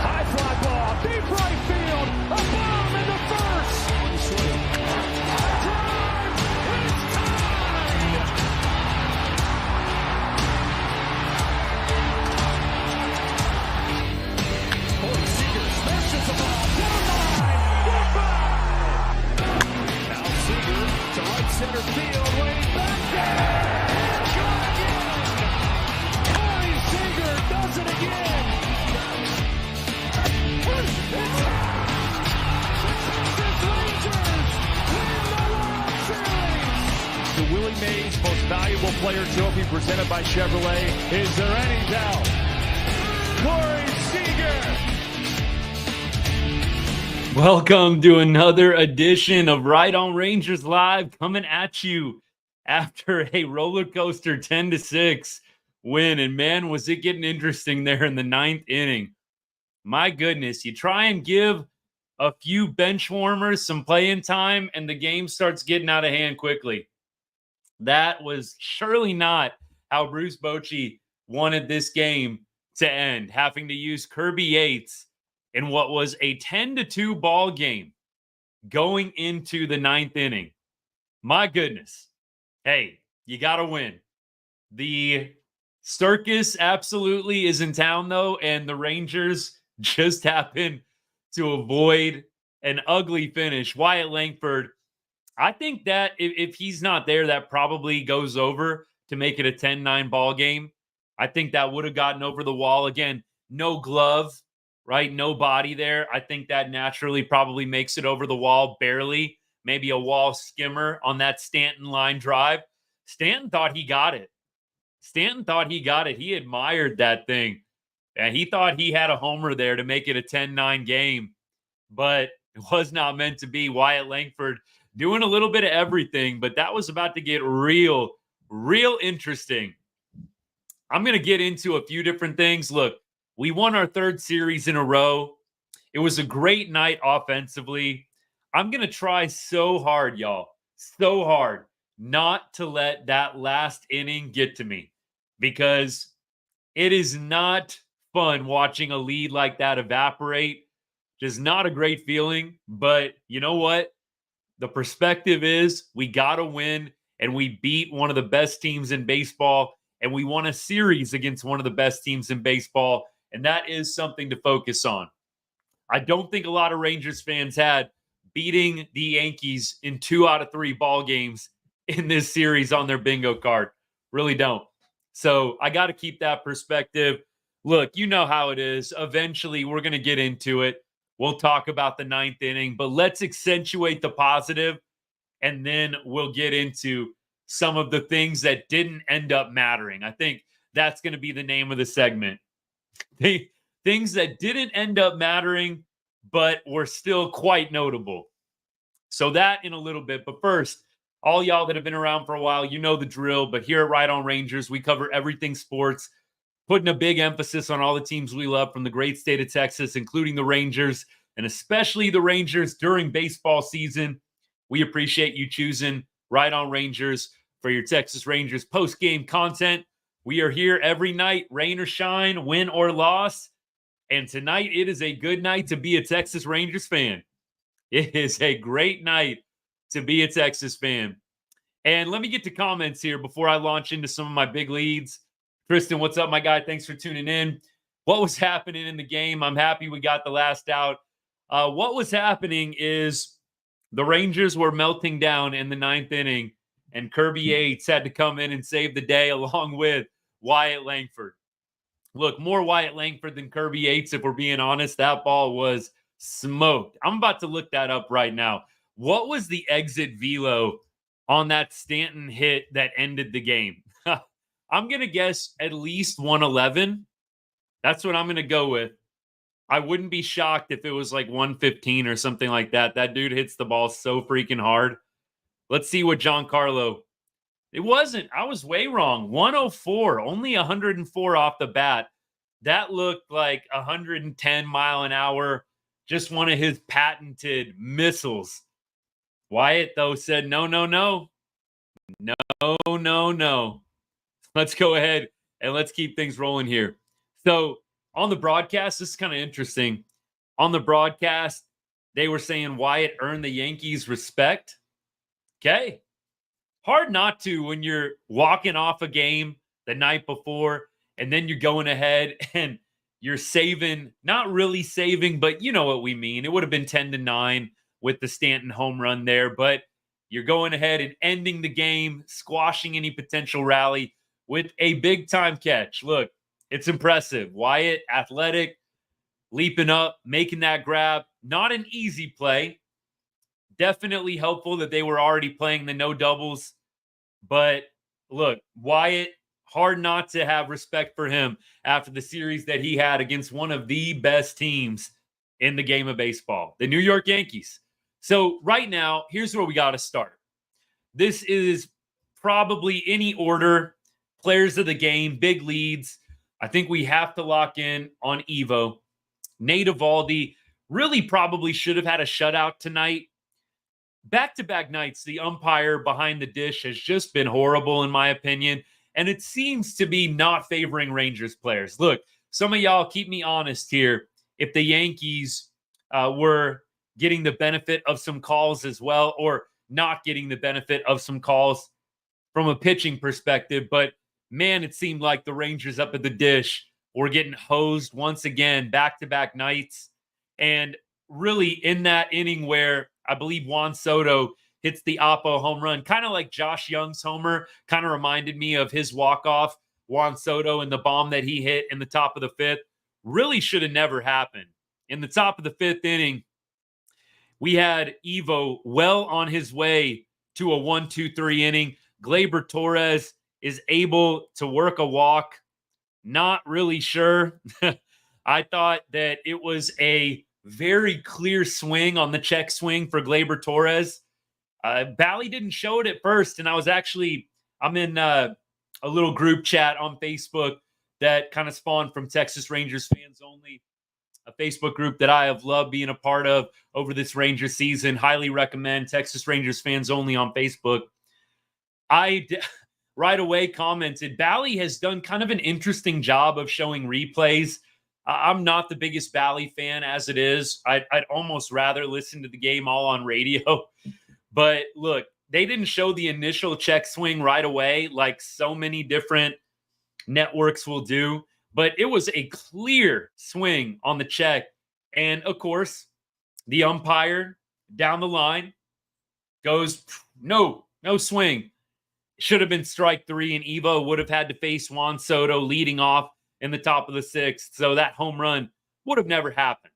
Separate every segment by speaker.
Speaker 1: High fly ball, deep right field, a bomb into first. Drive, it's tied. Corey Seager smashes the ball down the line. Goodbye. Now Seager to right center field, way back there. Gone again. Corey Seager does it again. The Willie Mays Most Valuable Player Trophy presented by Chevrolet. Is there any doubt? Corey Seager.
Speaker 2: Welcome to another edition of Right on Rangers Live, coming at you after a roller coaster 10-6 win. And man, was it getting interesting there in the ninth inning. My goodness, you try and give a few bench warmers some playing time, and the game starts getting out of hand quickly. That was surely not how Bruce Bochy wanted this game to end, having to use Kirby Yates in what was a 10-2 ball game going into the ninth inning. My goodness. Hey, you got to win. The circus absolutely is in town, though, and the Rangers just happened to avoid an ugly finish. Wyatt Langford, I think that if he's not there, that probably goes over to make it a 10-9 ball game. I think that would have gotten over the wall. Again, no glove, right? No body there. I think that naturally probably makes it over the wall, barely. Maybe a wall skimmer on that Stanton line drive. Stanton thought he got it. He admired that thing. And he thought he had a homer there to make it a 10-9 game, but it was not meant to be. Wyatt Langford doing a little bit of everything, but that was about to get real interesting. I'm going to get into a few different things. Look, we won our third series in a row. It was a great night offensively. I'm going to try so hard, y'all, so hard not to let that last inning get to me, because it is not fun watching a lead like that evaporate. Just not a great feeling. But you know what? The perspective is we got to win, and we beat one of the best teams in baseball, and we won a series against one of the best teams in baseball, and that is something to focus on. I don't think a lot of Rangers fans had beating the Yankees in 2 out of 3 ball games in this series on their bingo card. Really don't. So I got to keep that perspective. Look, you know how it is. Eventually, we're going to get into it. We'll talk about the ninth inning, but let's accentuate the positive, and then we'll get into some of the things that didn't end up mattering. I think that's going to be the name of the segment. Things that didn't end up mattering, but were still quite notable. So that in a little bit. But first, all y'all that have been around for a while, you know the drill. But here at Right on Rangers, we cover everything sports, putting a big emphasis on all the teams we love from the great state of Texas, including the Rangers, and especially the Rangers during baseball season. We appreciate you choosing Right on Rangers for your Texas Rangers post-game content. We are here every night, rain or shine, win or loss. And tonight, it is a good night to be a Texas Rangers fan. It is a great night to be a Texas fan. And let me get to comments here before I launch into some of my big leads. Tristan, what's up, my guy? Thanks for tuning in. What was happening in the game? I'm happy we got the last out. What was happening is the Rangers were melting down in the ninth inning, and Kirby Yates had to come in and save the day along with Wyatt Langford. Look, more Wyatt Langford than Kirby Yates, if we're being honest. That ball was smoked. I'm about to look that up right now. What was the exit velo on that Stanton hit that ended the game? I'm going to guess at least 111. That's what I'm going to go with. I wouldn't be shocked if it was like 115 or something like that. That dude hits the ball so freaking hard. Let's see what Giancarlo. It wasn't. I was way wrong. 104, only 104 off the bat. That looked like 110 mile an hour. Just one of his patented missiles. Wyatt, though, said, no. Let's go ahead and let's keep things rolling here. So On the broadcast, this is kind of interesting. On the broadcast, they were saying Wyatt earned the Yankees respect. Okay. Hard not to when you're walking off a game the night before and then you're going ahead and you're saving, not really saving, but you know what we mean. It would have been 10-9 with the Stanton home run there, but you're going ahead and ending the game, squashing any potential rally with a big time catch. Look, it's impressive. Wyatt, athletic, leaping up, making that grab. Not an easy play. Definitely helpful that they were already playing the no doubles. But look, Wyatt, hard not to have respect for him after the series that he had against one of the best teams in the game of baseball, the New York Yankees. So right now, here's where we got to start. This is probably any order, players of the game, big leads. I think we have to lock in on Evo. Nate Eovaldi really probably should have had a shutout tonight. Back-to-back nights, the umpire behind the dish has just been horrible, in my opinion, and it seems to be not favoring Rangers players. Look, some of y'all keep me honest here. If the Yankees were getting the benefit of some calls as well, or not getting the benefit of some calls from a pitching perspective, but man, it seemed like the Rangers up at the dish were getting hosed once again, back-to-back nights, and really in that inning where I believe Juan Soto hits the Oppo home run, kind of like Josh Young's homer, kind of reminded me of his walk-off, Juan Soto, and the bomb that he hit in the top of the fifth. Really should have never happened. In the top of the fifth inning, we had Evo well on his way to a 1-2-3 inning. Gleyber Torres is able to work a walk. Not really sure. I thought that it was a very clear swing on the check swing for Gleyber Torres. Bally didn't show it at first, and I'm in a little group chat on Facebook that kind of spawned from Texas Rangers Fans Only, a Facebook group that I have loved being a part of over this Rangers season. Highly recommend Texas Rangers Fans Only on Facebook. Right away commented, Bally has done kind of an interesting job of showing replays. I'm not the biggest Bally fan as it is. I'd almost rather listen to the game all on radio. But look, they didn't show the initial check swing right away like so many different networks will do. But it was a clear swing on the check. And, of course, the umpire down the line goes, no swing. Should have been strike three, and Evo would have had to face Juan Soto leading off in the top of the sixth. So that home run would have never happened.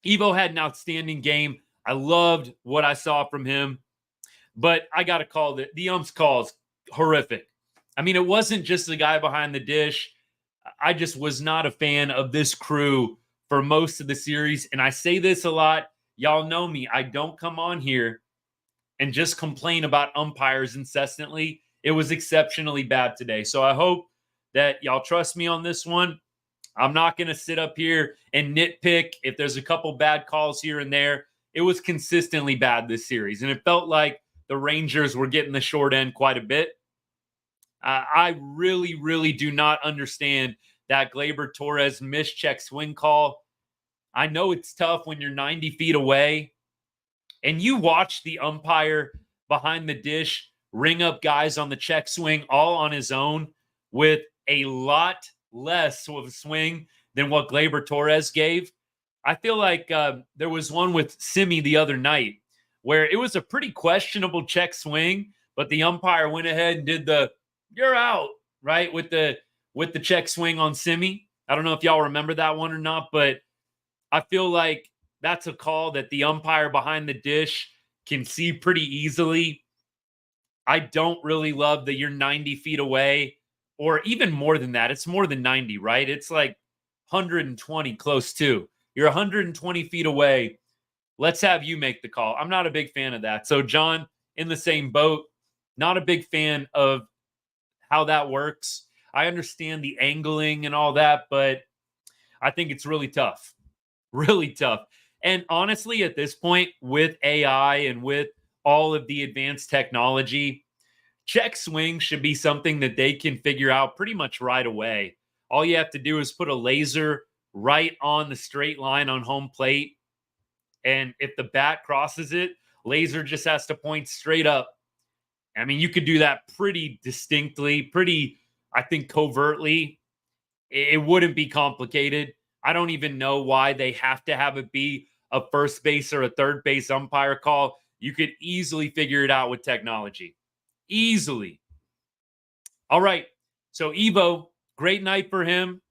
Speaker 2: Evo had an outstanding game. I loved what I saw from him. But I got to call it. The ump's calls horrific. I mean, it wasn't just the guy behind the dish. I just was not a fan of this crew for most of the series. And I say this a lot. Y'all know me. I don't come on here and just complain about umpires incessantly. It was exceptionally bad today. So I hope that y'all trust me on this one. I'm not going to sit up here and nitpick if there's a couple bad calls here and there. It was consistently bad this series, and it felt like the Rangers were getting the short end quite a bit. I really, really do not understand that Gleyber Torres missed check swing call. I know it's tough when you're 90 feet away, and you watch the umpire behind the dish ring up guys on the check swing all on his own with a lot less of a swing than what Gleyber Torres gave. I feel like there was one with Simi the other night where it was a pretty questionable check swing, but the umpire went ahead and did the "you're out" right with the check swing on Simi. I don't know if y'all remember that one or not, but I feel like that's a call that the umpire behind the dish can see pretty easily. I don't really love that you're 90 feet away, or even more than that. It's more than 90, right? It's like 120 close to. You're 120 feet away. Let's have you make the call. I'm not a big fan of that. So, John, in the same boat, not a big fan of how that works. I understand the angling and all that, but I think it's really tough. Really tough. And honestly, at this point, with AI and with all of the advanced technology, check swing should be something that they can figure out pretty much right away All you have to do is put a laser right on the straight line on home plate. And if the bat crosses it, laser just has to point straight up. I mean, you could do that pretty distinctly, pretty, I think, covertly. It wouldn't be complicated. I don't even know why they have to have it be a first base or a third base umpire call. You could easily figure it out with technology. Easily. All right. So Evo, great night for him.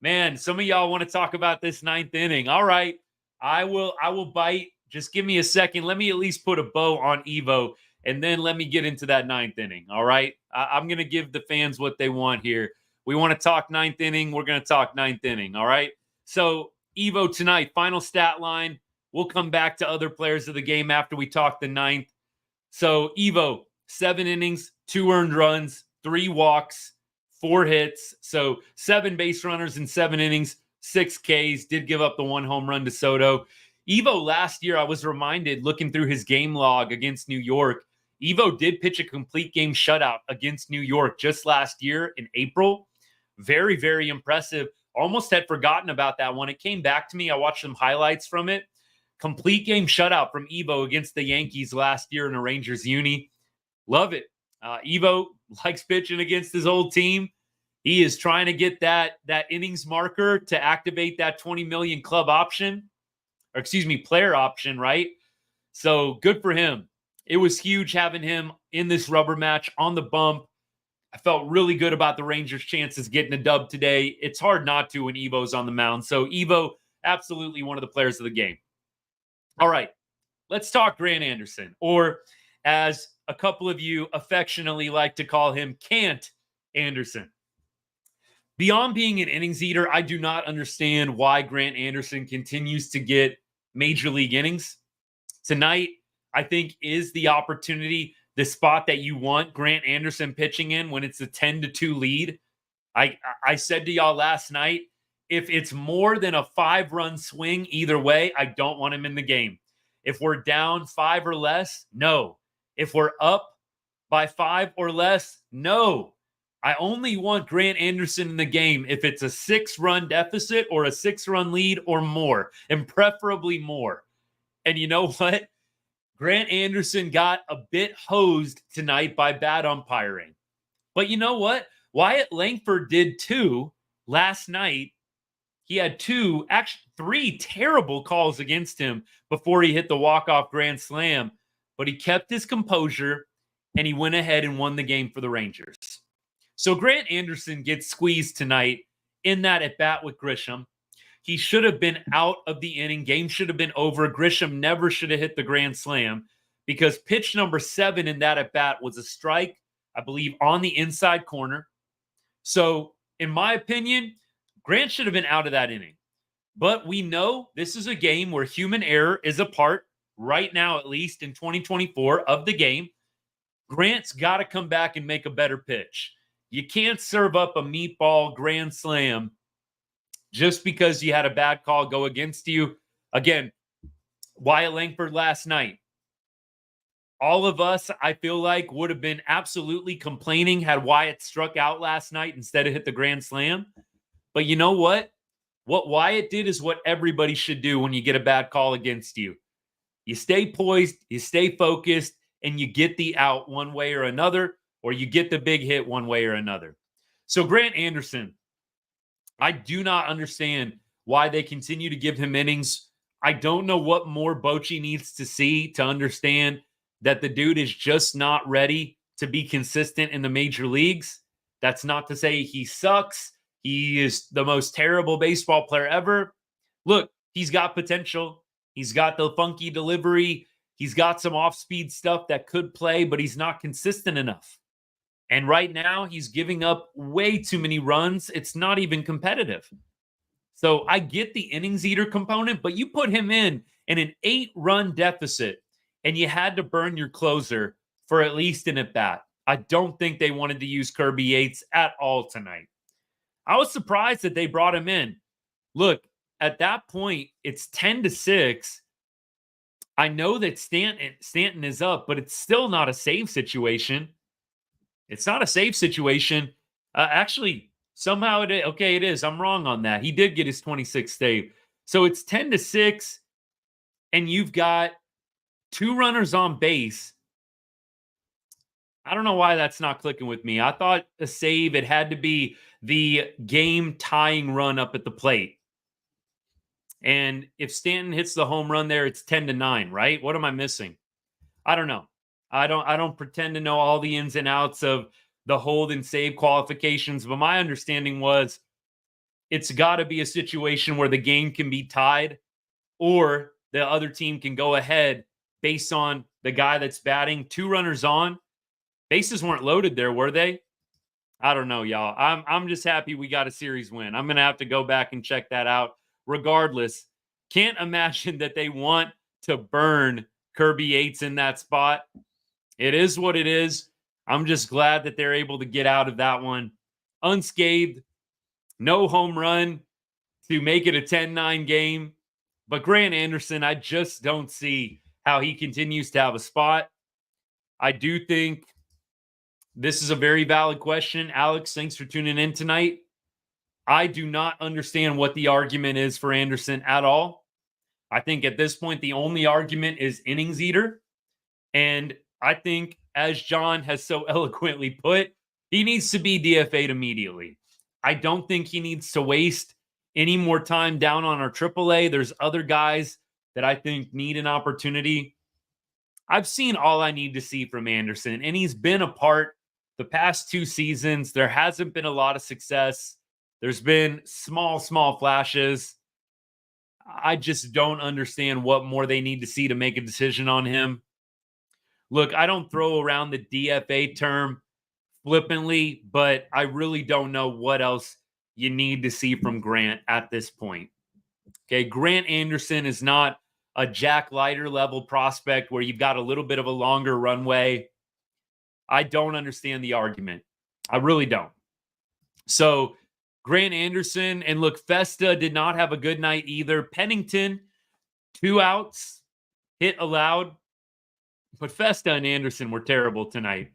Speaker 2: Man, some of y'all want to talk about this ninth inning. All right. I will bite. Just give me a second. Let me at least put a bow on Evo, and then let me get into that ninth inning. All right. I'm going to give the fans what they want here. We want to talk ninth inning. We're going to talk ninth inning. All right. So Evo tonight, final stat line. We'll come back to other players of the game after we talk the ninth. So Evo, 7 innings, 2 earned runs, 3 walks, 4 hits. So 7 base runners in 7 innings, 6 Ks, did give up the 1 home run to Soto. Evo last year, I was reminded looking through his game log against New York, Evo did pitch a complete game shutout against New York just last year in April. Very, very impressive. Almost had forgotten about that one. It came back to me. I watched some highlights from it. Complete game shutout from Evo against the Yankees last year in a Rangers uni. Love it. Evo likes pitching against his old team. He is trying to get that innings marker to activate that 20 million club option, or excuse me, player option, right? So good for him. It was huge having him in this rubber match on the bump. I felt really good about the Rangers' chances getting a dub today. It's hard not to when Evo's on the mound. So Evo, absolutely one of the players of the game. All right, let's talk Grant Anderson, or as a couple of you affectionately like to call him, Cant Anderson. Beyond being an innings eater, I do not understand why Grant Anderson continues to get major league innings. Tonight, I think, is the opportunity, the spot that you want Grant Anderson pitching in when it's a 10-2 lead. I said to y'all last night, if it's more than a 5-run swing either way, I don't want him in the game. If we're down 5 or less, no. If we're up by 5 or less, no. I only want Grant Anderson in the game if it's a 6-run deficit or a 6-run lead or more, and preferably more. And you know what? Grant Anderson got a bit hosed tonight by bad umpiring. But you know what? Wyatt Langford did too last night. He had 2, actually 3 terrible calls against him before he hit the walk-off grand slam. But he kept his composure, and he went ahead and won the game for the Rangers. So Grant Anderson gets squeezed tonight in that at-bat with Grisham. He should have been out of the inning. Game should have been over. Grisham never should have hit the grand slam because pitch number 7 in that at-bat was a strike, I believe, on the inside corner. So, in my opinion, Grant should have been out of that inning. But we know this is a game where human error is a part, right now at least in 2024, of the game. Grant's got to come back and make a better pitch. You can't serve up a meatball grand slam just because you had a bad call go against you. Again, Wyatt Langford last night. All of us, I feel like, would have been absolutely complaining had Wyatt struck out last night instead of hit the grand slam. But you know what? What Wyatt did is what everybody should do when you get a bad call against you. You stay poised, you stay focused, and you get the out one way or another, or you get the big hit one way or another. So Grant Anderson, I do not understand why they continue to give him innings. I don't know what more Bochy needs to see to understand that the dude is just not ready to be consistent in the major leagues. That's not to say he sucks. He is the most terrible baseball player ever. Look, he's got potential. He's got the funky delivery. He's got some off-speed stuff that could play, but he's not consistent enough. And right now, he's giving up way too many runs. It's not even competitive. So I get the innings eater component, but you put him in an 8-run deficit, and you had to burn your closer for at least an at-bat. I don't think they wanted to use Kirby Yates at all tonight. I was surprised that they brought him in. Look, at that point, it's 10-6. I know that Stanton is up, but it's still not a save situation. It's not a save situation. Actually, Somehow it is. Okay, it is. I'm wrong on that. He did get his 26th save. So it's 10-6, and you've got 2 runners on base. I don't know why that's not clicking with me. I thought a save, it had to be the game tying run up at the plate. And if Stanton hits the home run there, it's 10-9, right? What am I missing? I don't know. I don't pretend to know all the ins and outs of the hold and save qualifications, but my understanding was it's got to be a situation where the game can be tied or the other team can go ahead based on the guy that's batting. 2 runners on. Bases weren't loaded there, were they? I don't know, y'all. I'm just happy we got a series win. I'm gonna have to go back and check that out. Regardless, can't imagine that they want to burn Kirby Yates in that spot. It is what it is. I'm just glad that they're able to get out of that one unscathed. No home run to make it a 10-9 game. But Grant Anderson, I just don't see how he continues to have a spot. I do think this is a very valid question. Alex, thanks for tuning in tonight. I do not understand what the argument is for Anderson at all. I think at this point, the only argument is innings eater. And I think, as John has so eloquently put, he needs to be DFA'd immediately. I don't think he needs to waste any more time down on our AAA. There's other guys that I think need an opportunity. I've seen all I need to see from Anderson, and he's been a part the past 2 seasons. There hasn't been a lot of success. There's been small flashes. I just don't understand what more they need to see to make a decision on him. Look, I don't throw around the DFA term flippantly, but I really don't know what else you need to see from Grant at this point. Okay, Grant Anderson is not a Jack Leiter level prospect where you've got a little bit of a longer runway. I don't understand the argument. I really don't. So Grant Anderson, and look, Festa did not have a good night either. Pennington, 2 outs, hit allowed. But Festa and Anderson were terrible tonight.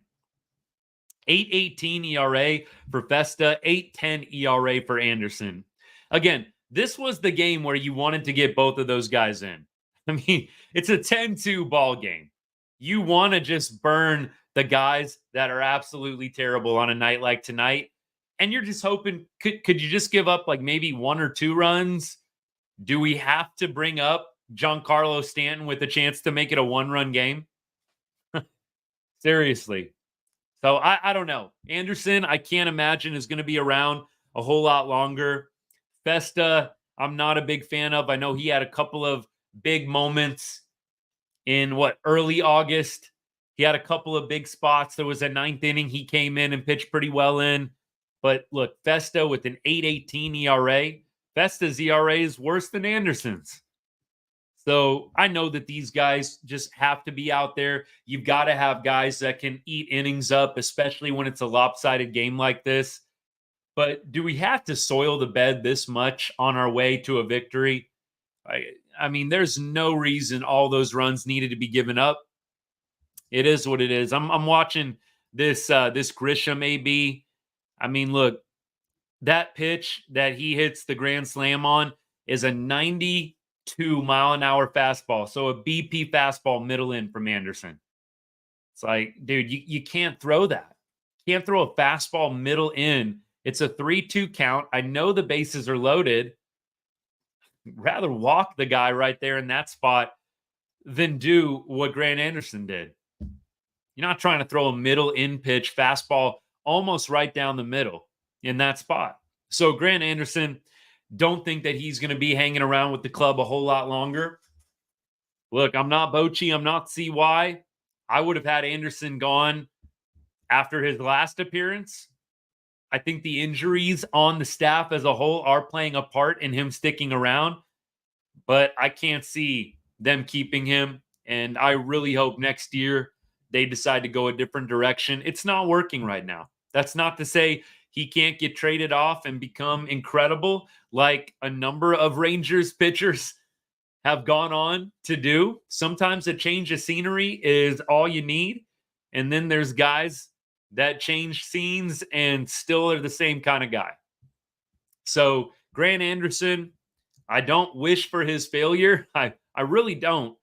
Speaker 2: 8.18 ERA for Festa, 8.10 ERA for Anderson. Again, this was the game where you wanted to get both of those guys in. I mean, it's a 10-2 ball game. You want to just burn the guys that are absolutely terrible on a night like tonight. And you're just hoping, could you just give up like maybe 1 or 2 runs? Do we have to bring up Giancarlo Stanton with a chance to make it a 1-run game? Seriously. So I don't know. Anderson, I can't imagine is going to be around a whole lot longer. Festa, I'm not a big fan of. I know he had a couple of big moments in early August. He had a couple of big spots. There was a 9th inning he came in and pitched pretty well in. But look, Festa with an 8.18 ERA. Festa's ERA is worse than Anderson's. So I know that these guys just have to be out there. You've got to have guys that can eat innings up, especially when it's a lopsided game like this. But do we have to soil the bed this much on our way to a victory? I mean, there's no reason all those runs needed to be given up. It is what it is. I'm watching this Grisham AB. I mean, look, that pitch that he hits the grand slam on is a 92-mile-an-hour fastball. So a BP fastball middle in from Anderson. It's like, dude, you can't throw that. You can't throw a fastball middle in. It's a 3-2 count. I know the bases are loaded. Rather walk the guy right there in that spot than do what Grant Anderson did. You're not trying to throw a middle in pitch fastball almost right down the middle in that spot. So Grant Anderson, don't think that he's going to be hanging around with the club a whole lot longer. Look, I'm not Bochy. I'm not CY. I would have had Anderson gone after his last appearance. I think the injuries on the staff as a whole are playing a part in him sticking around, but I can't see them keeping him. And I really hope next year they decide to go a different direction. It's not working right now. That's not to say he can't get traded off and become incredible like a number of Rangers pitchers have gone on to do. Sometimes a change of scenery is all you need. And then there's guys that change scenes and still are the same kind of guy. So Grant Anderson, I don't wish for his failure. I really don't.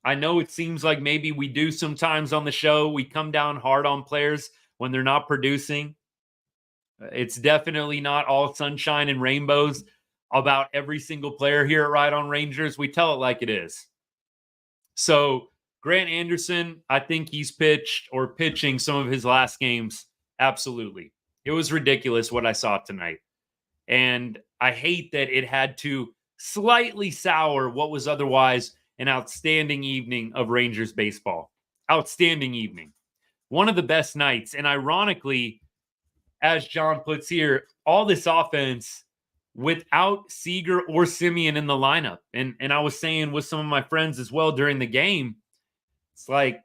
Speaker 2: I know it seems like maybe we do sometimes on the show. We come down hard on players when they're not producing. It's definitely not all sunshine and rainbows about every single player here at Ride on Rangers. We tell it like it is. So Grant Anderson, I think he's pitched or pitching some of his last games. Absolutely. It was ridiculous what I saw tonight. And I hate that it had to slightly sour what was otherwise an outstanding evening of Rangers baseball. Outstanding evening. One of the best nights. And ironically, as John puts here, all this offense without Seager or Simeon in the lineup. And I was saying with some of my friends as well during the game, it's like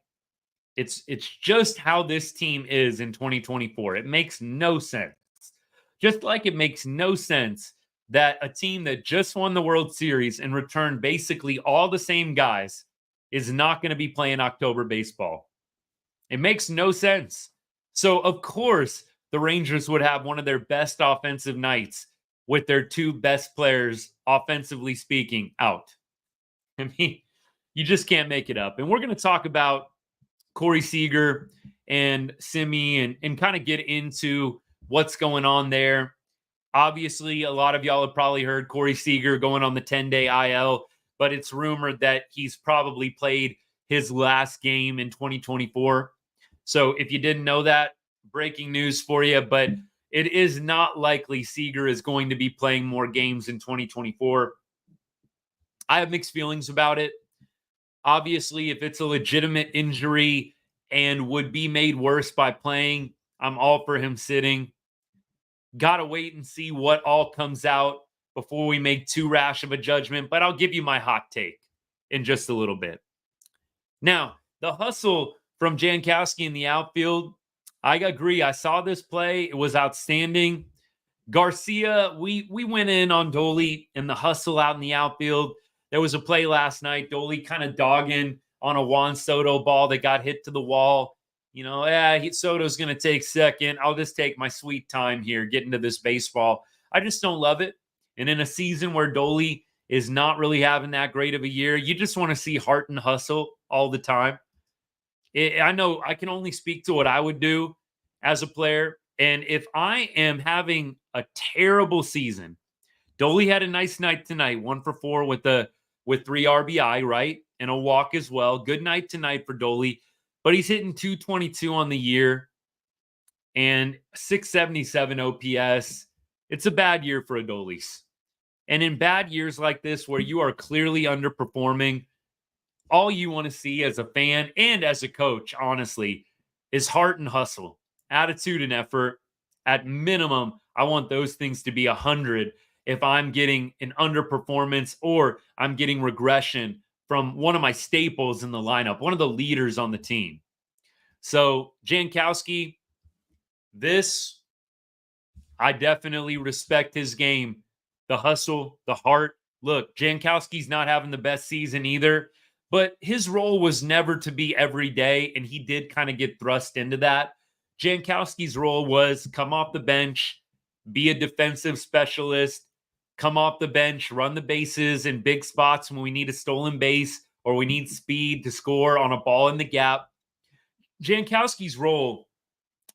Speaker 2: it's just how this team is in 2024. It makes no sense. Just like it makes no sense that a team that just won the World Series and returned basically all the same guys is not going to be playing October baseball. It makes no sense. So, of course, the Rangers would have one of their best offensive nights with their two best players, offensively speaking, out. I mean, you just can't make it up. And we're going to talk about Corey Seager and Simi and kind of get into what's going on there. Obviously, a lot of y'all have probably heard Corey Seager going on the 10-day IL, but it's rumored that he's probably played his last game in 2024. So if you didn't know that, breaking news for you, but it is not likely Seager is going to be playing more games in 2024. I have mixed feelings about it. Obviously, if it's a legitimate injury and would be made worse by playing, I'm all for him sitting. Got to wait and see what all comes out before we make too rash of a judgment, but I'll give you my hot take in just a little bit. Now, the hustle from Jankowski in the outfield, I agree. I saw this play. It was outstanding. Garcia, we went in on Dolly and the hustle out in the outfield. There was a play last night, Dolly kind of dogging on a Juan Soto ball that got hit to the wall. You know, Soto's going to take second. I'll just take my sweet time here getting to this baseball. I just don't love it. And in a season where Dolly is not really having that great of a year, you just want to see heart and hustle all the time. I know I can only speak to what I would do as a player. And if I am having a terrible season, Dolly had a nice night tonight, 1 for 4 with 3 RBI, right? And a walk as well. Good night tonight for Dolly. But he's hitting 222 on the year and 677 OPS. It's a bad year for Adolis. And in bad years like this, where you are clearly underperforming, all you want to see as a fan and as a coach, honestly, is heart and hustle, attitude and effort. At minimum, I want those things to be 100 if I'm getting an underperformance or I'm getting regression from one of my staples in the lineup, one of the leaders on the team. So Jankowski, I definitely respect his game. The hustle, the heart. Look, Jankowski's not having the best season either, but his role was never to be every day, and he did kind of get thrust into that. Jankowski's role was come off the bench, be a defensive specialist, come off the bench, run the bases in big spots when we need a stolen base or we need speed to score on a ball in the gap. Jankowski's role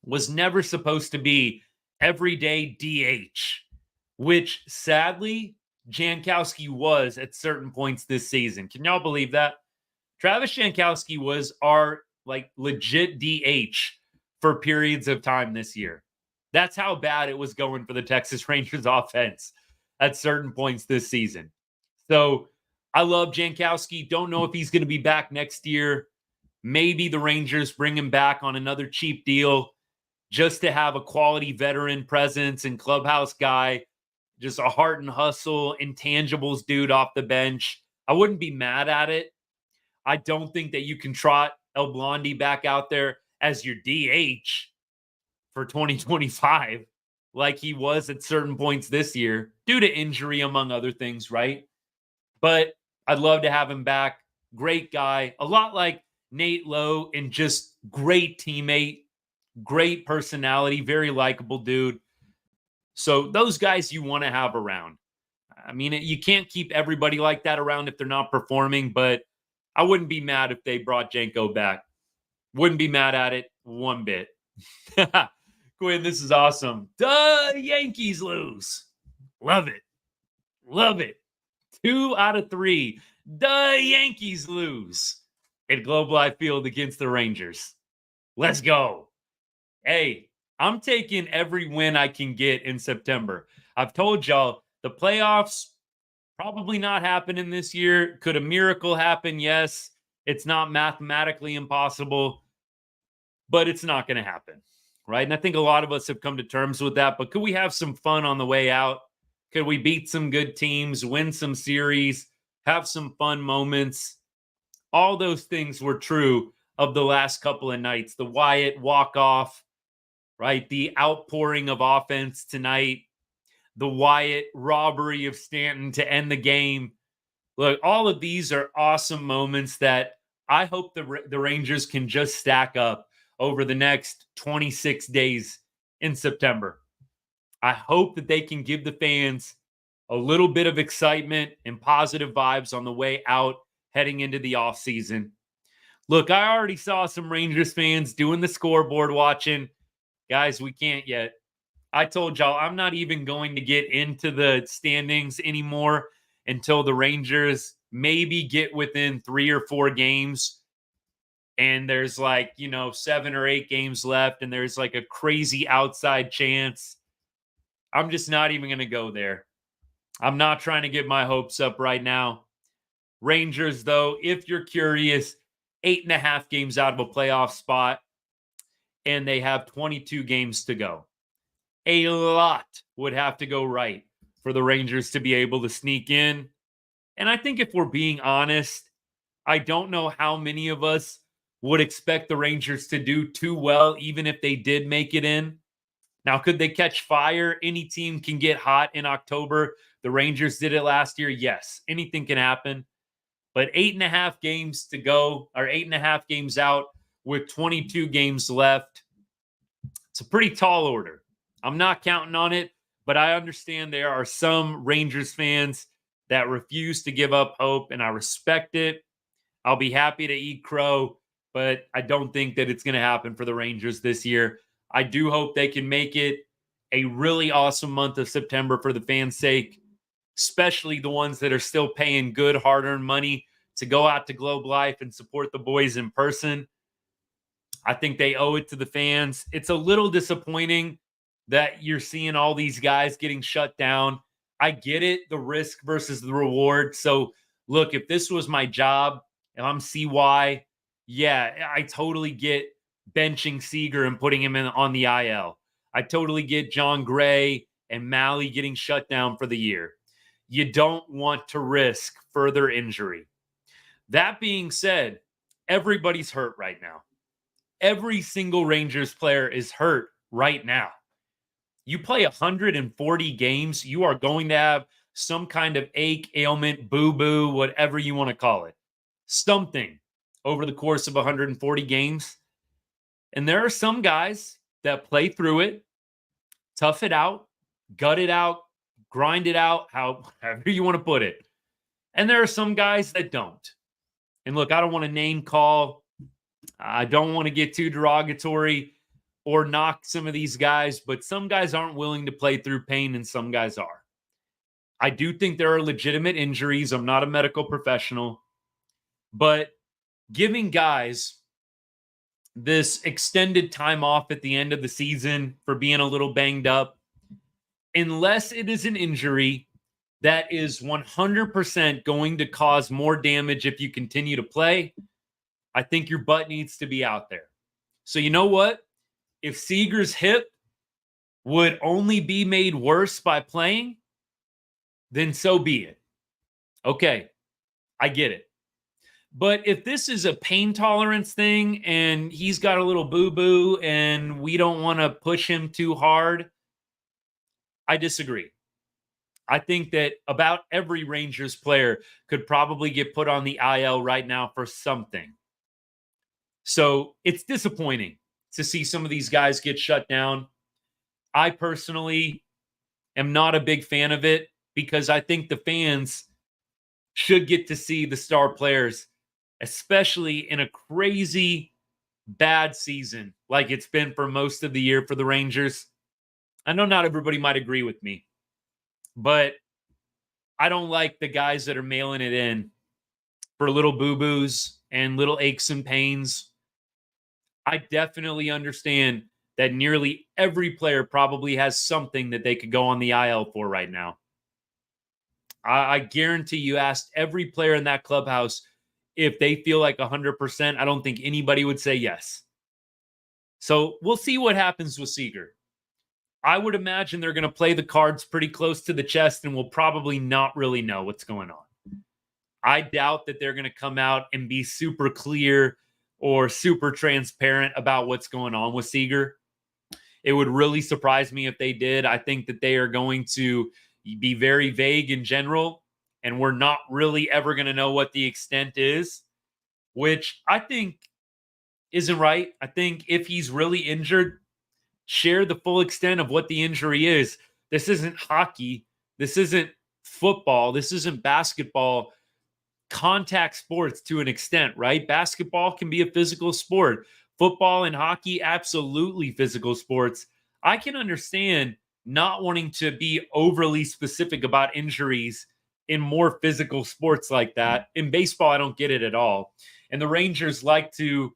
Speaker 2: was never supposed to be everyday DH, which sadly Jankowski was at certain points this season. Can y'all believe that? Travis Jankowski was our legit DH for periods of time this year. That's how bad it was going for the Texas Rangers offense at certain points this season. So I love Jankowski. Don't know if he's going to be back next year. Maybe the Rangers bring him back on another cheap deal just to have a quality veteran presence and clubhouse guy, just a heart and hustle, intangibles dude off the bench. I wouldn't be mad at it. I don't think that you can trot El Blondie back out there as your DH for 2025 like he was at certain points this year due to injury, among other things, right? But I'd love to have him back. Great guy. A lot like Nate Lowe, and just great teammate, great personality, very likable dude. So those guys you want to have around. I mean, you can't keep everybody like that around if they're not performing, but I wouldn't be mad if they brought Jenko back. Wouldn't be mad at it one bit. Quinn, this is awesome. The Yankees lose. Love it. Love it. 2 out of 3. The Yankees lose at Globe Life Field against the Rangers. Let's go. Hey, I'm taking every win I can get in September. I've told y'all the playoffs probably not happening this year. Could a miracle happen? Yes. It's not mathematically impossible, but it's not going to happen. Right. And I think a lot of us have come to terms with that. But could we have some fun on the way out? Could we beat some good teams, win some series, have some fun moments? All those things were true of the last couple of nights. The Wyatt walk-off, right? The outpouring of offense tonight. The Wyatt robbery of Stanton to end the game. Look, all of these are awesome moments that I hope the Rangers can just stack up over the next 26 days in September. I hope that they can give the fans a little bit of excitement and positive vibes on the way out heading into the offseason. Look, I already saw some Rangers fans doing the scoreboard watching. Guys, we can't yet. I told y'all I'm not even going to get into the standings anymore until the Rangers maybe get within 3 or 4 games. And there's 7 or 8 games left. And there's like a crazy outside chance. I'm just not even going to go there. I'm not trying to get my hopes up right now. Rangers, though, if you're curious, 8.5 games out of a playoff spot. And they have 22 games to go. A lot would have to go right for the Rangers to be able to sneak in. And I think if we're being honest, I don't know how many of us would expect the Rangers to do too well, even if they did make it in. Now, could they catch fire? Any team can get hot in October. The Rangers did it last year. Yes, anything can happen. But 8.5 games to go, or 8.5 games out with 22 games left. It's a pretty tall order. I'm not counting on it, but I understand there are some Rangers fans that refuse to give up hope, and I respect it. I'll be happy to eat crow, but I don't think that it's going to happen for the Rangers this year. I do hope they can make it a really awesome month of September for the fans' sake, especially the ones that are still paying good, hard-earned money to go out to Globe Life and support the boys in person. I think they owe it to the fans. It's a little disappointing that you're seeing all these guys getting shut down. I get it, the risk versus the reward. So, look, if this was my job, and I'm CY, yeah, I totally get benching Seager and putting him in on the IL. I totally get John Gray and Malley getting shut down for the year. You don't want to risk further injury. That being said, everybody's hurt right now. Every single Rangers player is hurt right now. You play 140 games, you are going to have some kind of ache, ailment, boo-boo, whatever you want to call it. Something over the course of 140 games. And there are some guys that play through it, tough it out, gut it out, grind it out, however you want to put it. And there are some guys that don't. And look, I don't want to name call. I don't want to get too derogatory or knock some of these guys, but some guys aren't willing to play through pain and some guys are. I do think there are legitimate injuries. I'm not a medical professional, but giving guys this extended time off at the end of the season for being a little banged up, unless it is an injury that is 100% going to cause more damage if you continue to play, I think your butt needs to be out there. So you know what? If Seager's hip would only be made worse by playing, then so be it. Okay, I get it. But if this is a pain tolerance thing and he's got a little boo-boo and we don't want to push him too hard, I disagree. I think that about every Rangers player could probably get put on the IL right now for something. So it's disappointing to see some of these guys get shut down. I personally am not a big fan of it because I think the fans should get to see the star players, especially in a crazy bad season like it's been for most of the year for the Rangers. I know not everybody might agree with me, but I don't like the guys that are mailing it in for little boo-boos and little aches and pains. I definitely understand that nearly every player probably has something that they could go on the IL for right now. I guarantee you asked every player in that clubhouse if they feel like 100%. I don't think anybody would say yes. So we'll see what happens with Seager. I would imagine they're going to play the cards pretty close to the chest and we'll probably not really know what's going on. I doubt that they're going to come out and be super clear or super transparent about what's going on with Seager. It would really surprise me if they did. I think that they are going to be very vague in general, and we're not really ever going to know what the extent is, which I think isn't right. I think if he's really injured, share the full extent of what the injury is. This isn't hockey. This isn't football. This isn't basketball. Contact sports to an extent, right? Basketball can be a physical sport. Football and hockey, absolutely physical sports. I can understand not wanting to be overly specific about injuries in more physical sports like that. In baseball, I don't get it at all. And the Rangers like to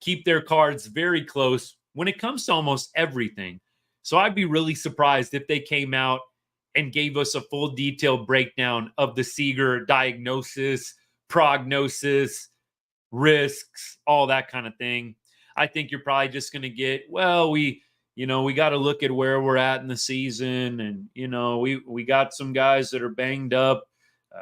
Speaker 2: keep their cards very close when it comes to almost everything. So I'd be really surprised if they came out and gave us a full detailed breakdown of the Seager diagnosis, prognosis, risks, all that kind of thing. I think you're probably just going to get, well, we got to look at where we're at in the season, and we got some guys that are banged up.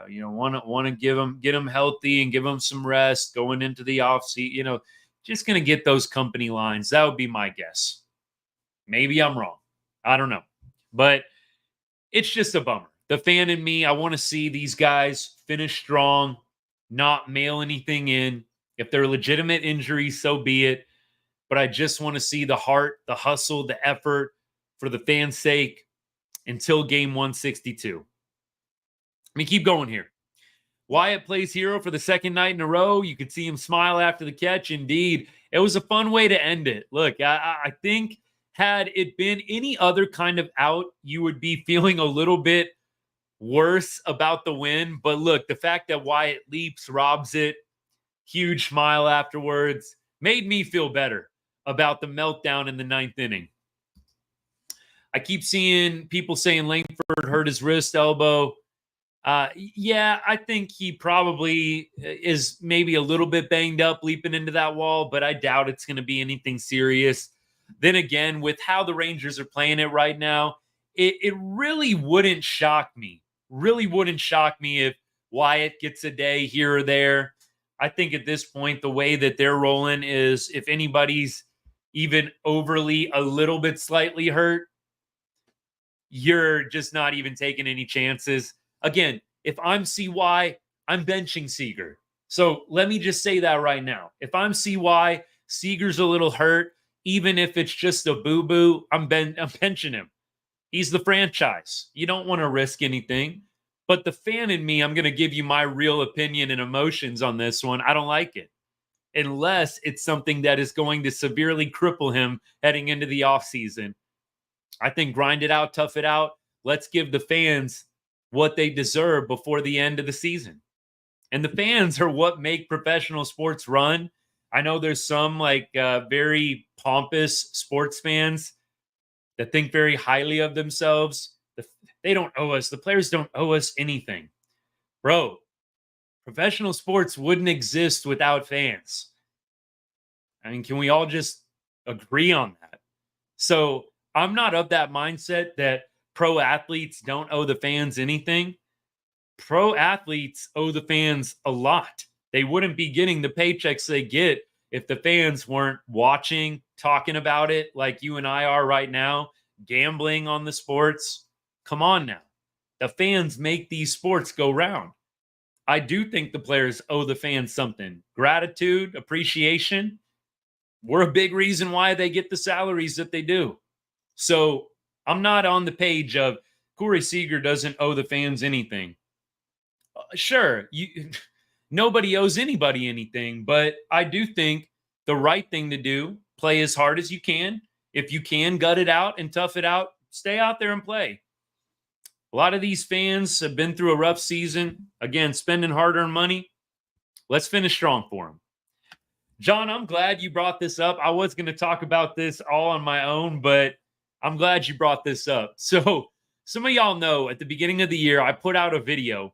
Speaker 2: Want to get them healthy and give them some rest going into the offseason. Just going to get those company lines. That would be my guess. Maybe I'm wrong. I don't know, but it's just a bummer. The fan in me, I want to see these guys finish strong, not mail anything in. If they're legitimate injuries, so be it. But I just want to see the heart, the hustle, the effort for the fans' sake until game 162. Let me keep going here. Wyatt plays hero for the second night in a row. You could see him smile after the catch. Indeed, it was a fun way to end it. Look, I think had it been any other kind of out, you would be feeling a little bit worse about the win. But look, the fact that Wyatt leaps, robs it, huge smile afterwards, made me feel better about the meltdown in the ninth inning. I keep seeing people saying Langford hurt his wrist, elbow. Yeah, I think he probably is maybe a little bit banged up leaping into that wall, but I doubt it's going to be anything serious. Then again, with how the Rangers are playing it right now, it really wouldn't shock me. Really wouldn't shock me if Wyatt gets a day here or there. I think at this point, the way that they're rolling is if anybody's even overly a little bit slightly hurt, you're just not even taking any chances. Again, if I'm CY, I'm benching Seager. So let me just say that right now. If I'm CY, Seager's a little hurt, even if it's just a boo-boo, I'm benching him. He's the franchise. You don't want to risk anything. But the fan in me, I'm going to give you my real opinion and emotions on this one. I don't like it. Unless it's something that is going to severely cripple him heading into the offseason. I think grind it out, tough it out. Let's give the fans what they deserve before the end of the season. And the fans are what make professional sports run. I know there's some very pompous sports fans that think very highly of themselves. They don't owe us. The players don't owe us anything. Bro, professional sports wouldn't exist without fans. I mean, can we all just agree on that? So I'm not of that mindset that pro athletes don't owe the fans anything. Pro athletes owe the fans a lot. They wouldn't be getting the paychecks they get if the fans weren't watching, talking about it like you and I are right now, gambling on the sports. Come on now. The fans make these sports go round. I do think the players owe the fans something. Gratitude, appreciation. We're a big reason why they get the salaries that they do. So I'm not on the page of Corey Seager doesn't owe the fans anything. Sure, nobody owes anybody anything, but I do think the right thing to do, play as hard as you can. If you can gut it out and tough it out, stay out there and play. A lot of these fans have been through a rough season. Again, spending hard-earned money. Let's finish strong for them. John, I'm glad you brought this up. I was going to talk about this all on my own, but I'm glad you brought this up. So some of y'all know at the beginning of the year, I put out a video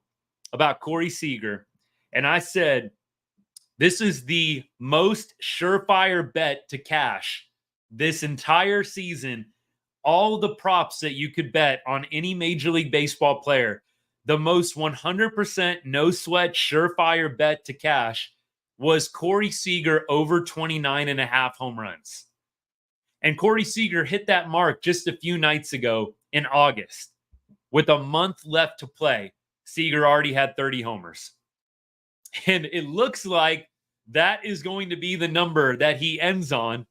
Speaker 2: about Corey Seager, and I said, this is the most surefire bet to cash this entire season. All the props that you could bet on any Major League Baseball player, the most 100% no sweat surefire bet to cash was Corey Seager over 29.5 home runs. And Corey Seager hit that mark just a few nights ago in August. With a month left to play, Seager already had 30 homers. And it looks like that is going to be the number that he ends on,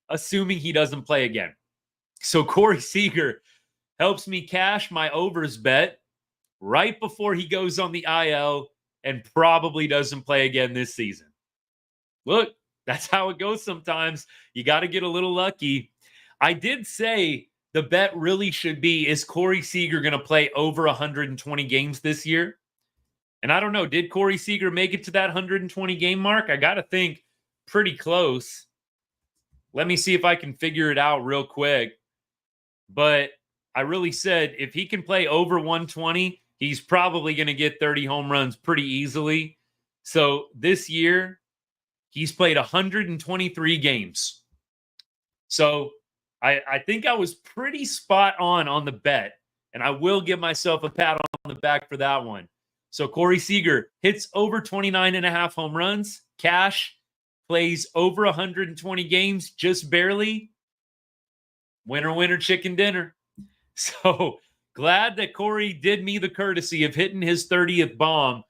Speaker 2: assuming he doesn't play again. So Corey Seager helps me cash my overs bet right before he goes on the IL and probably doesn't play again this season. Look, that's how it goes sometimes. You got to get a little lucky. I did say the bet really should be, is Corey Seager going to play over 120 games this year? And I don't know, did Corey Seager make it to that 120 game mark? I got to think pretty close. Let me see if I can figure it out real quick. But I really said if he can play over 120, he's probably going to get 30 home runs pretty easily. So this year, he's played 123 games. So I think I was pretty spot on the bet. And I will give myself a pat on the back for that one. So Corey Seager hits over 29.5 home runs. Cash plays over 120 games, just barely. Winner, winner, chicken dinner. So glad that Corey did me the courtesy of hitting his 30th bomb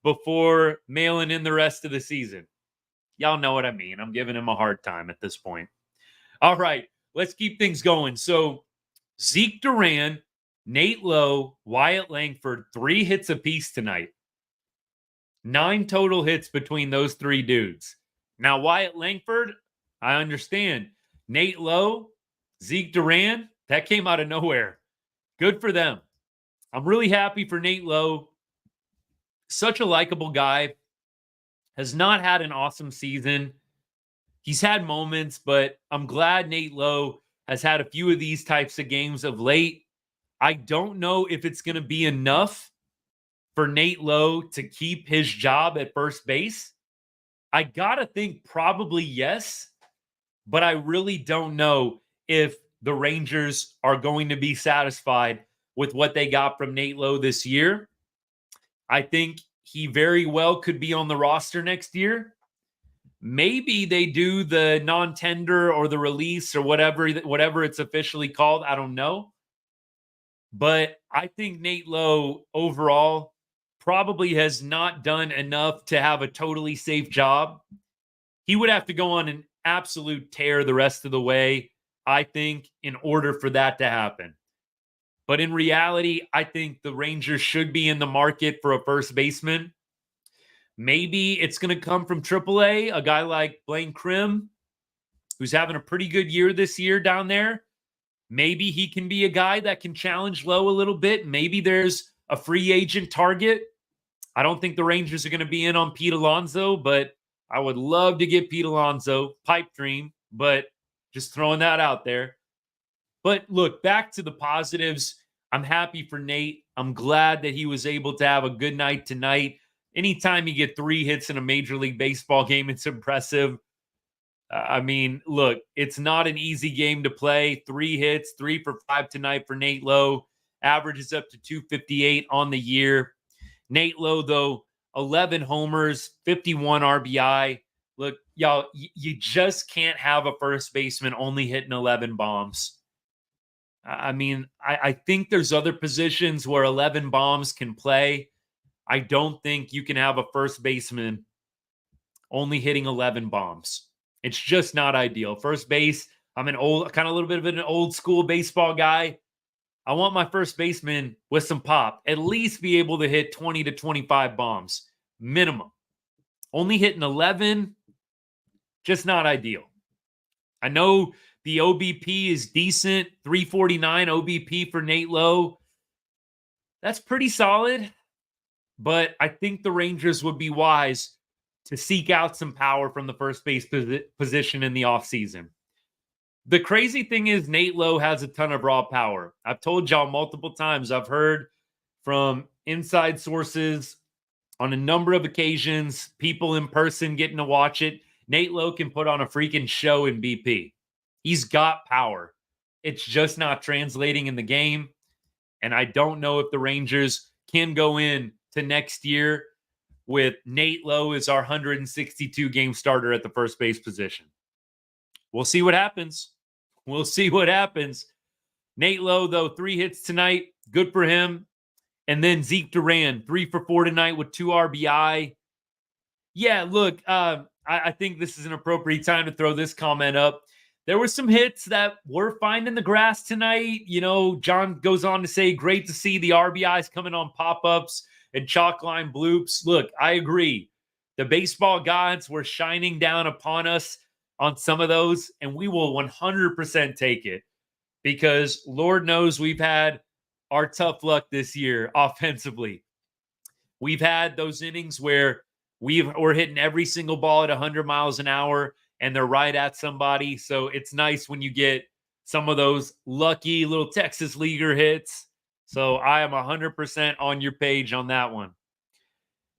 Speaker 2: before mailing in the rest of the season. Y'all know what I mean. I'm giving him a hard time at this point. All right, let's keep things going. So Zeke Duran, Nate Lowe, Wyatt Langford, 3 hits apiece tonight. 9 total hits between those 3 dudes. Now, Wyatt Langford, I understand. Nate Lowe, Zeke Duran, that came out of nowhere. Good for them. I'm really happy for Nate Lowe. Such a likable guy. Has not had an awesome season. He's had moments, but I'm glad Nate Lowe has had a few of these types of games of late. I don't know if it's going to be enough for Nate Lowe to keep his job at first base. I got to think probably yes, but I really don't know if the Rangers are going to be satisfied with what they got from Nate Lowe this year. I think he very well could be on the roster next year. Maybe they do the non-tender or the release or whatever it's officially called. I don't know. But I think Nate Lowe overall probably has not done enough to have a totally safe job. He would have to go on an absolute tear the rest of the way, I think, in order for that to happen. But in reality, I think the Rangers should be in the market for a first baseman. Maybe it's going to come from AAA, a guy like Blaine Krim, who's having a pretty good year this year down there. Maybe he can be a guy that can challenge Lowe a little bit. Maybe there's a free agent target. I don't think the Rangers are going to be in on Pete Alonso, but I would love to get Pete Alonso. Pipe dream, but just throwing that out there. But look, back to the positives. I'm happy for Nate. I'm glad that he was able to have a good night tonight. Anytime you get 3 hits in a Major League Baseball game, it's impressive. I mean, look, it's not an easy game to play. 3 hits, 3 for 5 tonight for Nate Lowe. Averages up to 258 on the year. Nate Lowe, though, 11 homers, 51 RBI. Look, y'all, you just can't have a first baseman only hitting 11 bombs. I mean, I think there's other positions where 11 bombs can play. I don't think you can have a first baseman only hitting 11 bombs. It's just not ideal. First base, I'm a little bit of an old school baseball guy. I want my first baseman with some pop, at least be able to hit 20 to 25 bombs, minimum. Only hitting 11, just not ideal. I know the OBP is decent, 349 OBP for Nate Lowe. That's pretty solid, but I think the Rangers would be wise to seek out some power from the first base position in the offseason. The crazy thing is Nate Lowe has a ton of raw power. I've told y'all multiple times. I've heard from inside sources on a number of occasions, people in person getting to watch it. Nate Lowe can put on a freaking show in BP. He's got power. It's just not translating in the game. And I don't know if the Rangers can go in to next year with Nate Lowe as our 162 game starter at the first base position. We'll see what happens. We'll see what happens. Nate Lowe, though, 3 hits tonight. Good for him. And then Zeke Duran, 3 for 4 tonight with 2 RBI. Yeah, look, I think this is an appropriate time to throw this comment up. There were some hits that were finding the grass tonight. You know, John goes on to say, great to see the RBIs coming on pop-ups and chalk line bloops. Look, I agree. The baseball gods were shining down upon us on some of those, and we will 100% take it because Lord knows we've had our tough luck this year offensively. We've had those innings where we're hitting every single ball at 100 miles an hour and they're right at somebody. So it's nice when you get some of those lucky little Texas leaguer hits. So I am 100% on your page on that one.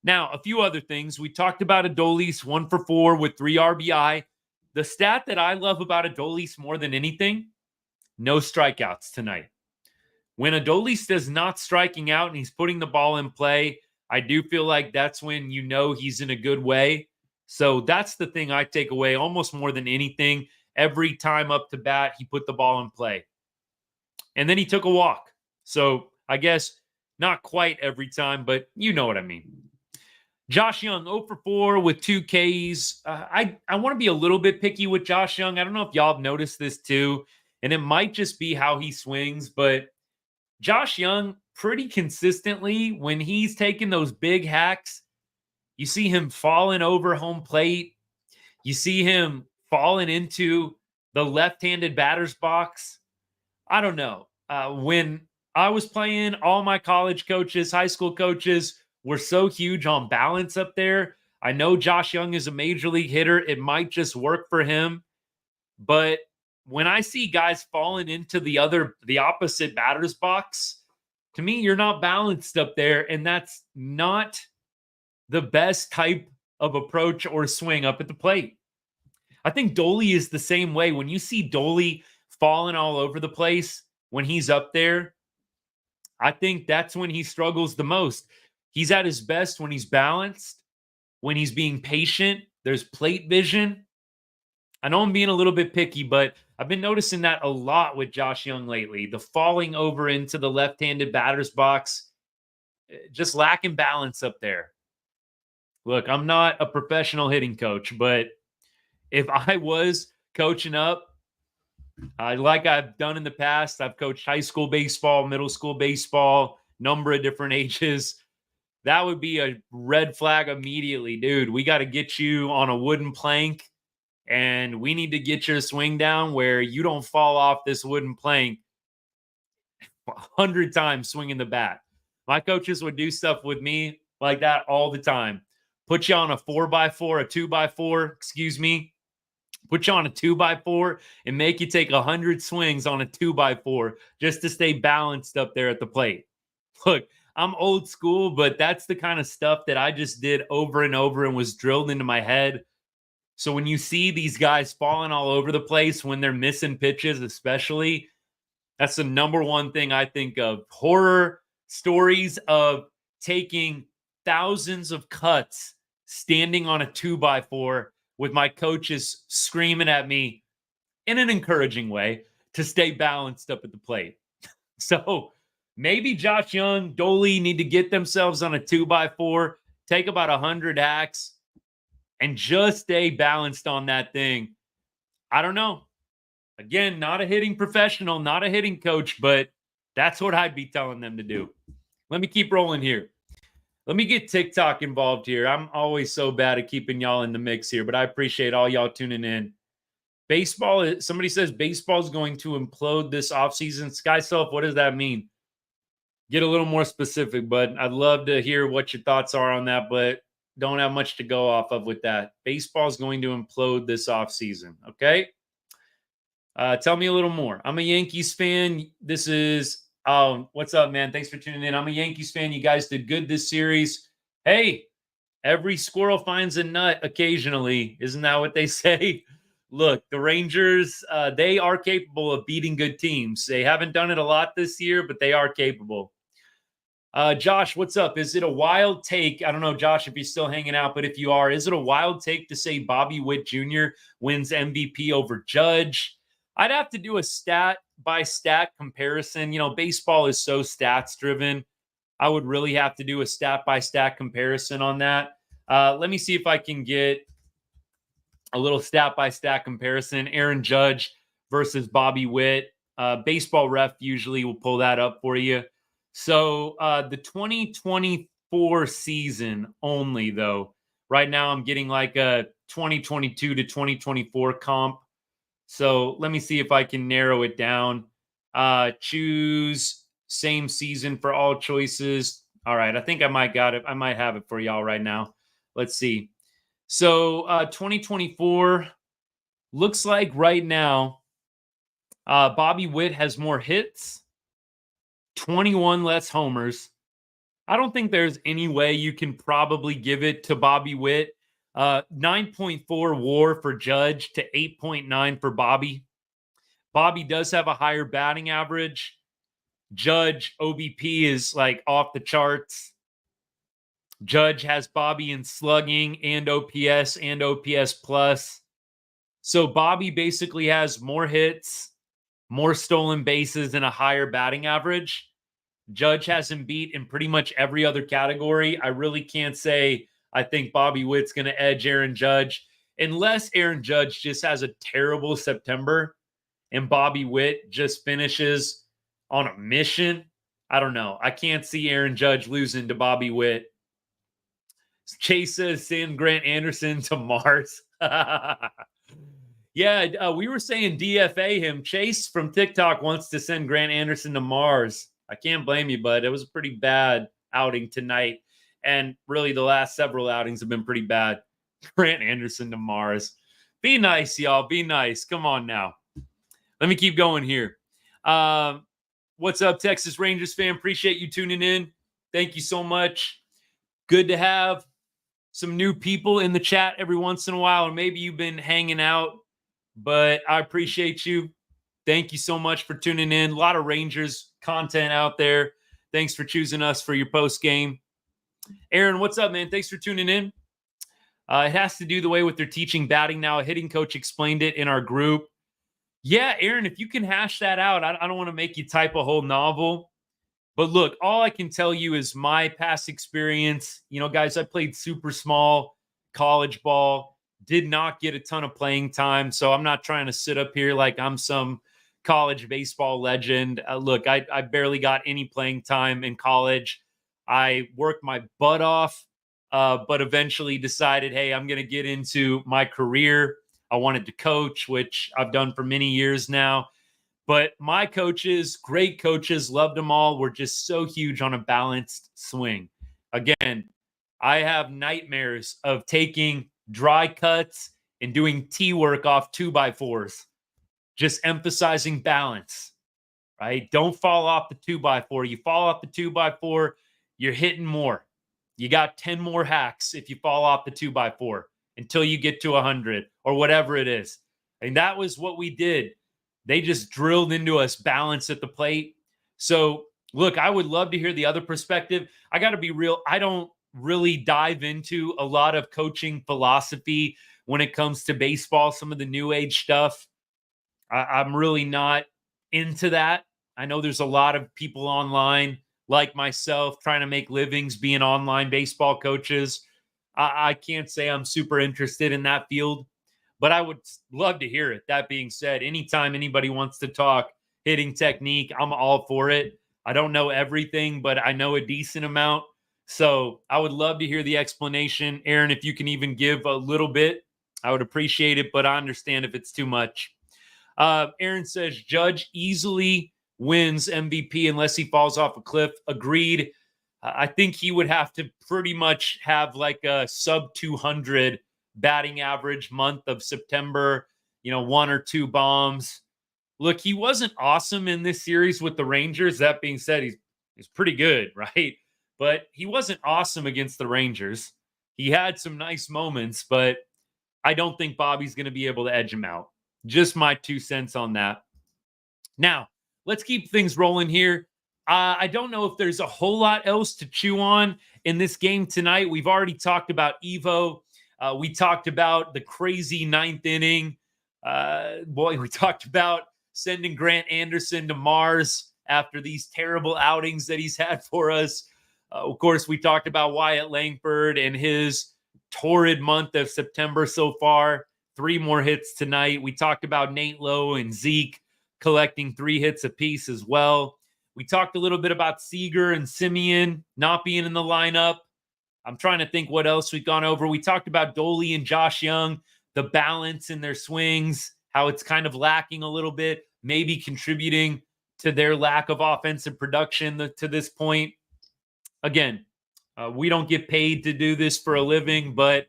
Speaker 2: Now, a few other things. We talked about Adolis, 1 for 4 with 3 RBI. The stat that I love about Adolis more than anything, no strikeouts tonight. When Adolis does not striking out and he's putting the ball in play, I do feel like that's when you know he's in a good way. So that's the thing I take away almost more than anything. Every time up to bat, he put the ball in play. And then he took a walk. So I guess not quite every time, but you know what I mean. Josh Young, 0 for 4 with 2 Ks. I want to be a little bit picky with Josh Young. I don't know if y'all have noticed this too, and it might just be how he swings, but Josh Young, pretty consistently, when he's taking those big hacks, you see him falling over home plate. You see him falling into the left-handed batter's box. I don't know. When I was playing, all my college coaches, high school coaches were so huge on balance up there. I know Josh Young is a major league hitter. It might just work for him. But when I see guys falling into the opposite batter's box, to me, you're not balanced up there. And that's not the best type of approach or swing up at the plate. I think Dolly is the same way. When you see Dolly falling all over the place when he's up there, I think that's when he struggles the most. He's at his best when he's balanced, when he's being patient. There's plate vision. I know I'm being a little bit picky, but I've been noticing that a lot with Josh Young lately. The falling over into the left-handed batter's box, just lacking balance up there. Look, I'm not a professional hitting coach, but if I was coaching up, like I've done in the past, I've coached high school baseball, middle school baseball, number of different ages. That would be a red flag immediately. Dude, we got to get you on a wooden plank, and we need to get your swing down where you don't fall off this wooden plank 100 times swinging the bat. My coaches would do stuff with me like that all the time. Put you on a 4x4, a 2x4, excuse me. Put you on a 2x4 and make you take 100 swings on a 2x4 just to stay balanced up there at the plate. Look, I'm old school, but that's the kind of stuff that I just did over and over and was drilled into my head. So when you see these guys falling all over the place when they're missing pitches, especially, that's the number one thing I think of. Horror stories of taking thousands of cuts standing on a 2x4 with my coaches screaming at me in an encouraging way to stay balanced up at the plate. So maybe Josh Young, Dolly need to get themselves on a 2x4, take about 100 hacks, and just stay balanced on that thing. I don't know. Again, not a hitting professional, not a hitting coach, but That's what I'd be telling them to do. Let me keep rolling here. Let me get TikTok involved here. I'm always so bad at keeping y'all in the mix here, but I appreciate all y'all tuning in. Baseball, somebody says baseball is going to implode this offseason. Sky Self, what does that mean? Get a little more specific, bud. I'd love to hear what your thoughts are on that, but don't have much to go off of with that. Baseball is going to implode this offseason, okay? Tell me a little more. I'm a Yankees fan. This is, what's up, man? Thanks for tuning in. I'm a Yankees fan. You guys did good this series. Hey, every squirrel finds a nut occasionally. Isn't that what they say? Look, the Rangers, they are capable of beating good teams. They haven't done it a lot this year, but they are capable. Josh, what's up? Is it a wild take? I don't know, Josh, if you're still hanging out, but if you are, is it a wild take to say Bobby Witt Jr. wins MVP over Judge? I'd have to do a stat by stat comparison. You know, baseball is so stats driven. I would really have to do a stat by stat comparison on that. Let me see if I can get a little stat by stat comparison. Aaron Judge versus Bobby Witt. Baseball Ref usually will pull that up for you. So the 2024 season only, though. Right now I'm getting like a 2022 to 2024 comp. So let me see if I can narrow it down. Choose same season for all choices. All right, I think I might got it. I might have it for y'all right now. Let's see. So 2024 looks like right now Bobby Witt has more hits, 21 less homers. I don't think there's any way you can probably give it to Bobby Witt. 9.4 WAR for Judge to 8.9 for Bobby. Bobby does have a higher batting average. Judge OBP is like off the charts. Judge has Bobby in slugging and OPS plus. So Bobby basically has more hits, more stolen bases, and a higher batting average. Judge has him beat in pretty much every other category. I really can't say I think Bobby Witt's going to edge Aaron Judge unless Aaron Judge just has a terrible September and Bobby Witt just finishes on a mission. I don't know. I can't see Aaron Judge losing to Bobby Witt. Chase says send Grant Anderson to Mars. Yeah, we were saying DFA him. Chase from TikTok wants to send Grant Anderson to Mars. I can't blame you, bud. It was a pretty bad outing tonight. And really, the last several outings have been pretty bad. Grant Anderson to Mars. Be nice, y'all. Be nice. Come on now. Let me keep going here. What's up, Texas Rangers fan? Appreciate you tuning in. Thank you so much. Good to have some new people in the chat every once in a while, and maybe you've been hanging out, but I appreciate you. Thank you so much for tuning in. A lot of Rangers content out there. Thanks for choosing us for your post game. Aaron, what's up, man? Thanks for tuning in. It has to do the way with their teaching batting now. A hitting coach explained it in our group. Yeah, Aaron, if you can hash that out, I don't want to make you type a whole novel. But look, all I can tell you is my past experience. You know, guys, I played super small college ball, did not get a ton of playing time. So I'm not trying to sit up here like I'm some college baseball legend. Look, I barely got any playing time in college. I worked my butt off, but eventually decided, hey, I'm going to get into my career. I wanted to coach, which I've done for many years now. But my coaches, great coaches, loved them all, were just so huge on a balanced swing. Again, I have nightmares of taking dry cuts and doing tee work off 2x4s, just emphasizing balance, right? Don't fall off the 2x4. You fall off the 2x4, you're hitting more. You got 10 more hacks if you fall off the 2x4 until you get to 100 or whatever it is. And that was what we did. They just drilled into us balance at the plate. So, look, I would love to hear the other perspective. I got to be real. I don't really dive into a lot of coaching philosophy when it comes to baseball, some of the new age stuff. I'm really not into that. I know there's a lot of people online like myself trying to make livings being online baseball coaches. I can't say I'm super interested in that field, but I would love to hear it. That being said, anytime anybody wants to talk hitting technique, I'm all for it. I don't know everything, but I know a decent amount. So I would love to hear the explanation. Aaron, if you can even give a little bit, I would appreciate it, but I understand if it's too much. Aaron says Judge easily wins MVP unless he falls off a cliff. Agreed. I think he would have to pretty much have like a sub 200 batting average month of September, 1 or 2 bombs. Look, he wasn't awesome in this series with the Rangers. That being said, he's pretty good, right? But he wasn't awesome against the Rangers. He had some nice moments, but I don't think Bobby's going to be able to edge him out. Just my 2 cents on that. Now, let's keep things rolling here. I don't know if there's a whole lot else to chew on in this game tonight. We've already talked about Evo. We talked about the crazy 9th inning. We talked about sending Grant Anderson to Mars after these terrible outings that he's had for us. Of course, we talked about Wyatt Langford and his torrid month of September so far. 3 more hits tonight. We talked about Nate Lowe and Zeke collecting 3 hits apiece as well. We talked a little bit about Seager and Simeon not being in the lineup. I'm trying to think what else we've gone over. We talked about Doley and Josh Young, the balance in their swings, how it's kind of lacking a little bit, maybe contributing to their lack of offensive production to this point. Again, we don't get paid to do this for a living, but,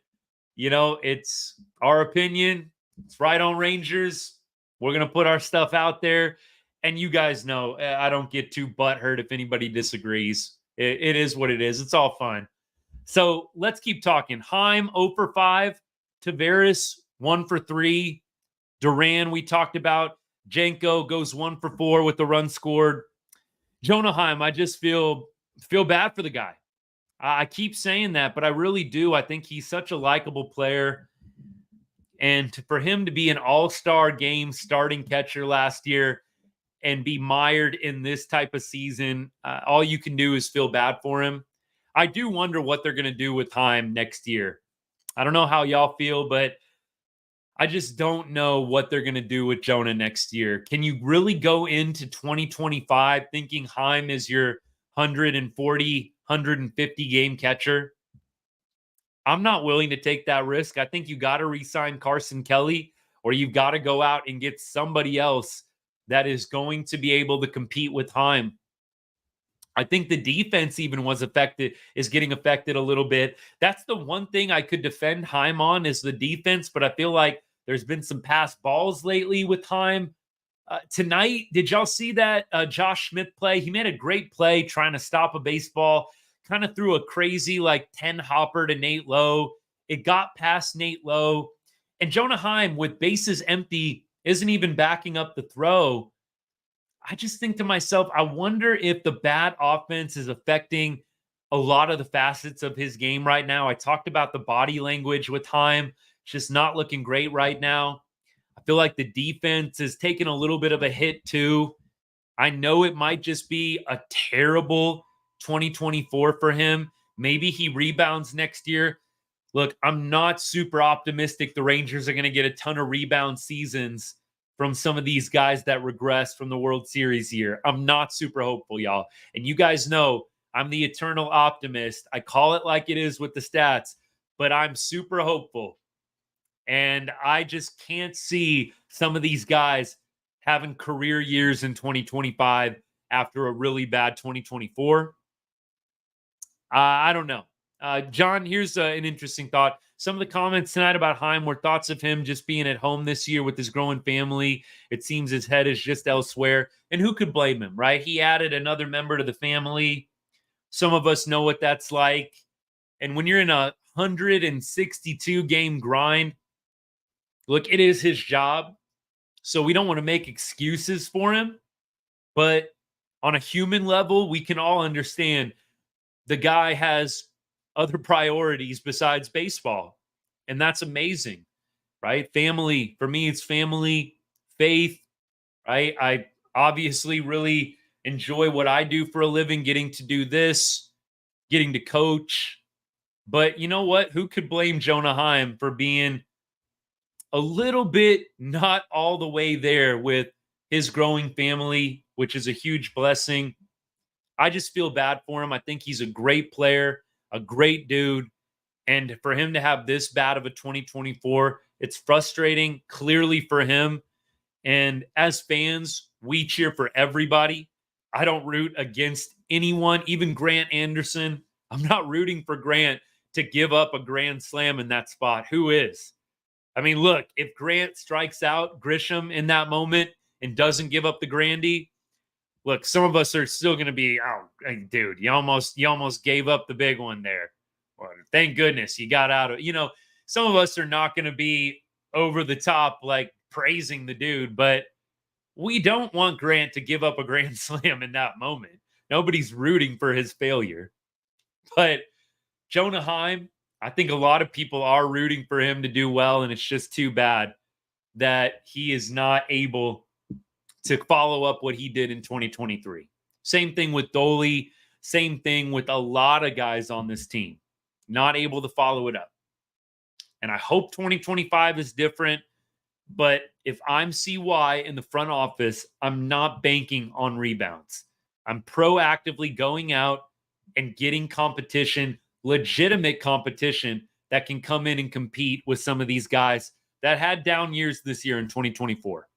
Speaker 2: it's our opinion. It's Right on Rangers. We're going to put our stuff out there. And you guys know I don't get too butthurt if anybody disagrees. It is what it is. It's all fun. So let's keep talking. Heim 0 for 5. Tavares 1 for 3. Duran we talked about. Janko goes 1 for 4 with the run scored. Jonah Heim, I just feel bad for the guy. I keep saying that, but I really do. I think he's such a likable player. And for him to be an all-star game starting catcher last year and be mired in this type of season, all you can do is feel bad for him. I do wonder what they're going to do with Heim next year. I don't know how y'all feel, but I just don't know what they're going to do with Jonah next year. Can you really go into 2025 thinking Heim is your 140, 150 game catcher? I'm not willing to take that risk. I think you got to re-sign Carson Kelly, or you've got to go out and get somebody else that is going to be able to compete with Heim. I think the defense even is getting affected a little bit. That's the one thing I could defend Heim on is the defense, but I feel like there's been some passed balls lately with Heim. Tonight, did y'all see that Josh Smith play? He made a great play trying to stop a baseball, kind of threw a crazy 10 hopper to Nate Lowe. It got past Nate Lowe. And Jonah Heim, with bases empty, isn't even backing up the throw. I just think to myself, I wonder if the bad offense is affecting a lot of the facets of his game right now. I talked about the body language with Heim. It's just not looking great right now. I feel like the defense is taking a little bit of a hit too. I know it might just be a terrible 2024 for him. Maybe he rebounds next year. Look, I'm not super optimistic the Rangers are going to get a ton of rebound seasons from some of these guys that regress from the World Series year. I'm not super hopeful, y'all. And you guys know I'm the eternal optimist. I call it like it is with the stats, but I'm super hopeful. And I just can't see some of these guys having career years in 2025 after a really bad 2024. I don't know. John, here's an interesting thought. Some of the comments tonight about Heim were thoughts of him just being at home this year with his growing family. It seems his head is just elsewhere. And who could blame him, right? He added another member to the family. Some of us know what that's like. And when you're in a 162 game grind, look, it is his job. So we don't want to make excuses for him. But on a human level, we can all understand the guy has other priorities besides baseball. And that's amazing, right? Family, for me, it's family, faith, right? I obviously really enjoy what I do for a living, getting to do this, getting to coach. But you know what? Who could blame Jonah Heim for being a little bit not all the way there with his growing family, which is a huge blessing. I just feel bad for him. I think he's a great player, a great dude. And for him to have this bad of a 2024, it's frustrating, clearly for him. And as fans, we cheer for everybody. I don't root against anyone, even Grant Anderson. I'm not rooting for Grant to give up a grand slam in that spot. Who is? I mean, look, if Grant strikes out Grisham in that moment and doesn't give up the grandy, look, some of us are still going to be, oh, dude, you almost gave up the big one there. Well, thank goodness you got out of, some of us are not going to be over the top, like praising the dude, but we don't want Grant to give up a grand slam in that moment. Nobody's rooting for his failure. But Jonah Heim, I think a lot of people are rooting for him to do well, and it's just too bad that he is not able to follow up what he did in 2023. Same thing with Doley. Same thing with a lot of guys on this team. Not able to follow it up. And I hope 2025 is different. But if I'm CY in the front office, I'm not banking on rebounds. I'm proactively going out and getting competition, legitimate competition that can come in and compete with some of these guys that had down years this year in 2024.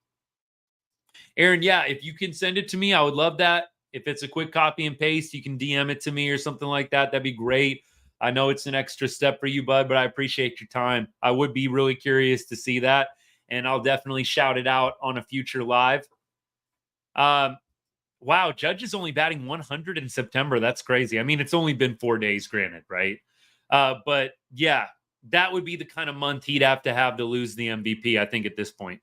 Speaker 2: Aaron, yeah, if you can send it to me, I would love that. If it's a quick copy and paste, you can DM it to me or something like that. That'd be great. I know it's an extra step for you, bud, but I appreciate your time. I would be really curious to see that, and I'll definitely shout it out on a future live. Wow, Judge is only batting 100 in September. That's crazy. I mean, it's only been 4 days, granted, right? But yeah, that would be the kind of month he'd have to lose the MVP, I think, at this point.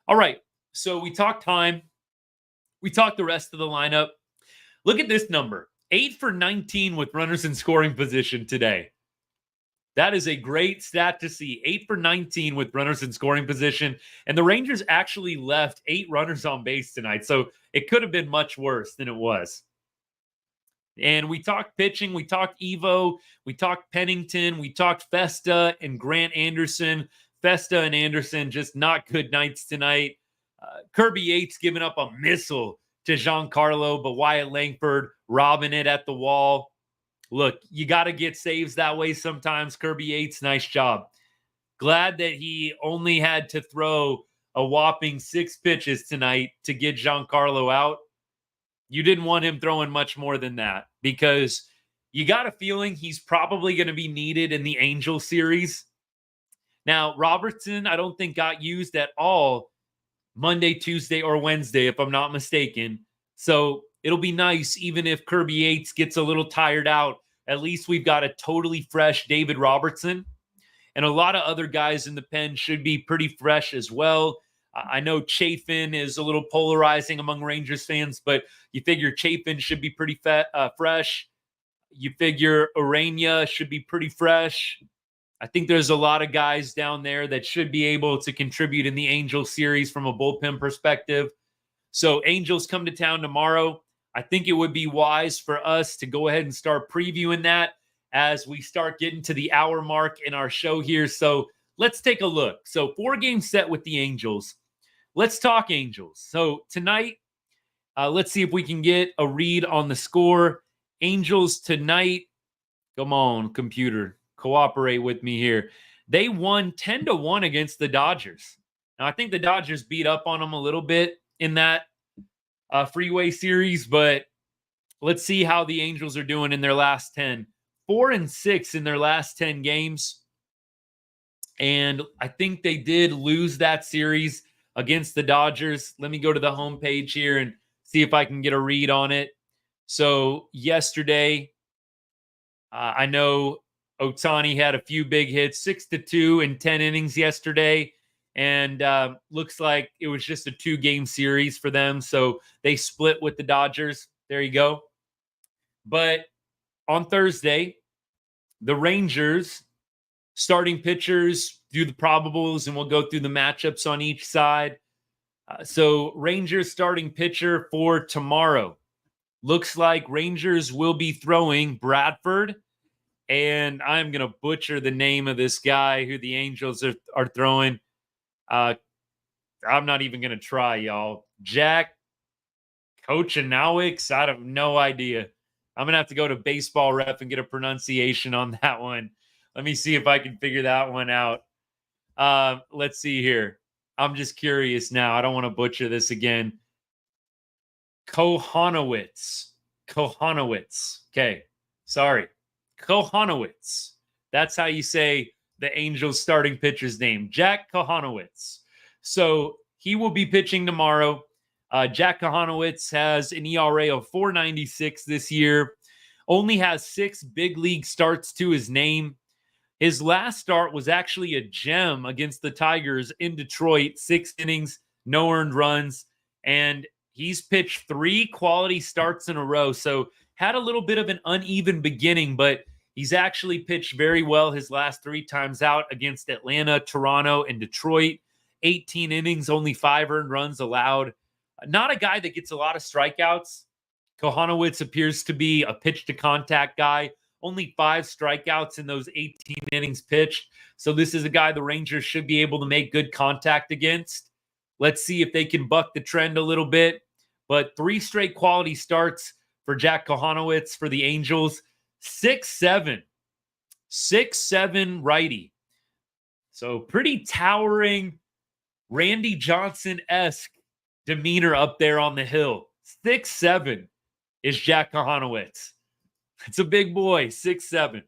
Speaker 2: All right, so we talked time. We talked the rest of the lineup. Look at this number. 8 for 19 with runners in scoring position today. That is a great stat to see. 8 for 19 with runners in scoring position. And the Rangers actually left 8 runners on base tonight. So it could have been much worse than it was. And we talked pitching. We talked Evo. We talked Pennington. We talked Festa and Grant Anderson. Festa and Anderson, just not good nights tonight. Kirby Yates giving up a missile to Giancarlo, but Wyatt Langford robbing it at the wall. Look, you got to get saves that way sometimes. Kirby Yates, nice job. Glad that he only had to throw a whopping 6 pitches tonight to get Giancarlo out. You didn't want him throwing much more than that because you got a feeling he's probably going to be needed in the Angel series. Now, Robertson, I don't think got used at all Monday, Tuesday, or Wednesday, if I'm not mistaken. So it'll be nice, even if Kirby Yates gets a little tired out, at least we've got a totally fresh David Robertson. And a lot of other guys in the pen should be pretty fresh as well. I know Chafin is a little polarizing among Rangers fans, but you figure Chafin should be pretty fresh. You figure Urania should be pretty fresh. I think there's a lot of guys down there that should be able to contribute in the Angels series from a bullpen perspective. So Angels come to town tomorrow. I think it would be wise for us to go ahead and start previewing that as we start getting to the hour mark in our show here. So let's take a look. So 4-game set with the Angels. Let's talk Angels. So tonight, let's see if we can get a read on the score. Angels tonight. Come on, computer. Cooperate with me here. They won 10-1 against the Dodgers. Now, I think the Dodgers beat up on them a little bit in that freeway series, but let's see how the Angels are doing in their last 10. 4-6 in their last 10 games. And I think they did lose that series against the Dodgers. Let me go to the homepage here and see if I can get a read on it. So yesterday, I know Ohtani had a few big hits, 6-2 in 10 innings yesterday. And looks like it was just a 2-game series for them. So they split with the Dodgers. There you go. But on Thursday, the Rangers starting pitchers do the probables, and we'll go through the matchups on each side. So Rangers starting pitcher for tomorrow. Looks like Rangers will be throwing Bradford. And I'm going to butcher the name of this guy who the Angels are throwing. I'm not even going to try, y'all. Jack Kochanowicz? I have no idea. I'm going to have to go to Baseball Ref and get a pronunciation on that one. Let me see if I can figure that one out. Let's see here. I'm just curious now. I don't want to butcher this again. Kohanowitz. Okay. Sorry. Kohanowitz. That's how you say the Angels starting pitcher's name. Jack Kohanowitz. So he will be pitching tomorrow. Jack Kohanowitz has an ERA of 4.96 this year. Only has 6 big league starts to his name. His last start was actually a gem against the Tigers in Detroit. 6 innings, no earned runs, and he's pitched 3 quality starts in a row. So had a little bit of an uneven beginning, but he's actually pitched very well his last 3 times out against Atlanta, Toronto, and Detroit. 18 innings, only 5 earned runs allowed. Not a guy that gets a lot of strikeouts. Kohanowitz appears to be a pitch-to-contact guy. Only 5 strikeouts in those 18 innings pitched. So this is a guy the Rangers should be able to make good contact against. Let's see if they can buck the trend a little bit. But 3 straight quality starts for Jack Kohanowitz for the Angels. 6'7". 6'7" righty. So pretty towering Randy Johnson-esque demeanor up there on the hill. 6'7" is Jack Kohanowitz. It's a big boy, 6'7".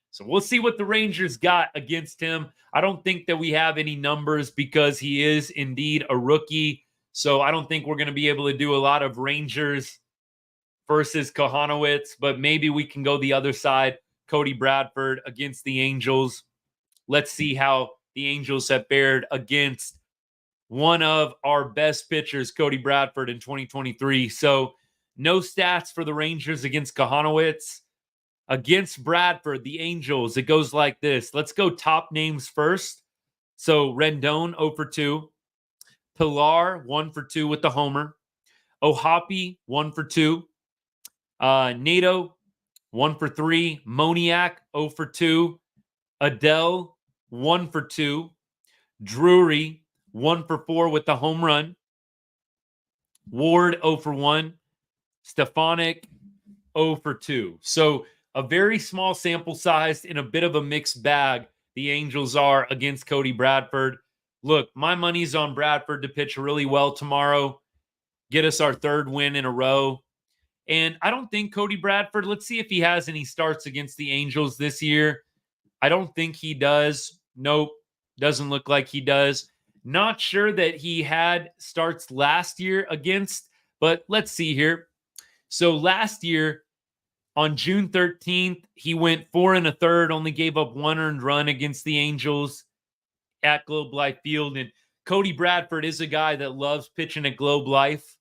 Speaker 2: So we'll see what the Rangers got against him. I don't think that we have any numbers because he is indeed a rookie. So I don't think we're going to be able to do a lot of Rangers versus Kohanowitz, but maybe we can go the other side. Cody Bradford against the Angels. Let's see how the Angels have fared against one of our best pitchers, Cody Bradford, in 2023. So no stats for the Rangers against Kohanowitz. Against Bradford, the Angels, it goes like this. Let's go top names first. So Rendon, 0 for 2. Pilar, 1 for 2 with the homer. Ohapi, 1 for 2. Nato, 1 for 3. Moniak, 0 for 2. Adele, 1 for 2. Drury, 1 for 4 with the home run. Ward, 0 for 1. Stefanik, 0 for 2. So a very small sample size in a bit of a mixed bag the Angels are against Cody Bradford. Look, my money's on Bradford to pitch really well tomorrow, get us our 3rd win in a row. And I don't think Cody Bradford, let's see if he has any starts against the Angels this year. I don't think he does. Nope, doesn't look like he does. Not sure that he had starts last year against, but let's see here. So last year, on June 13th, he went 4 1/3, only gave up 1 earned run against the Angels at Globe Life Field. And Cody Bradford is a guy that loves pitching at Globe Life.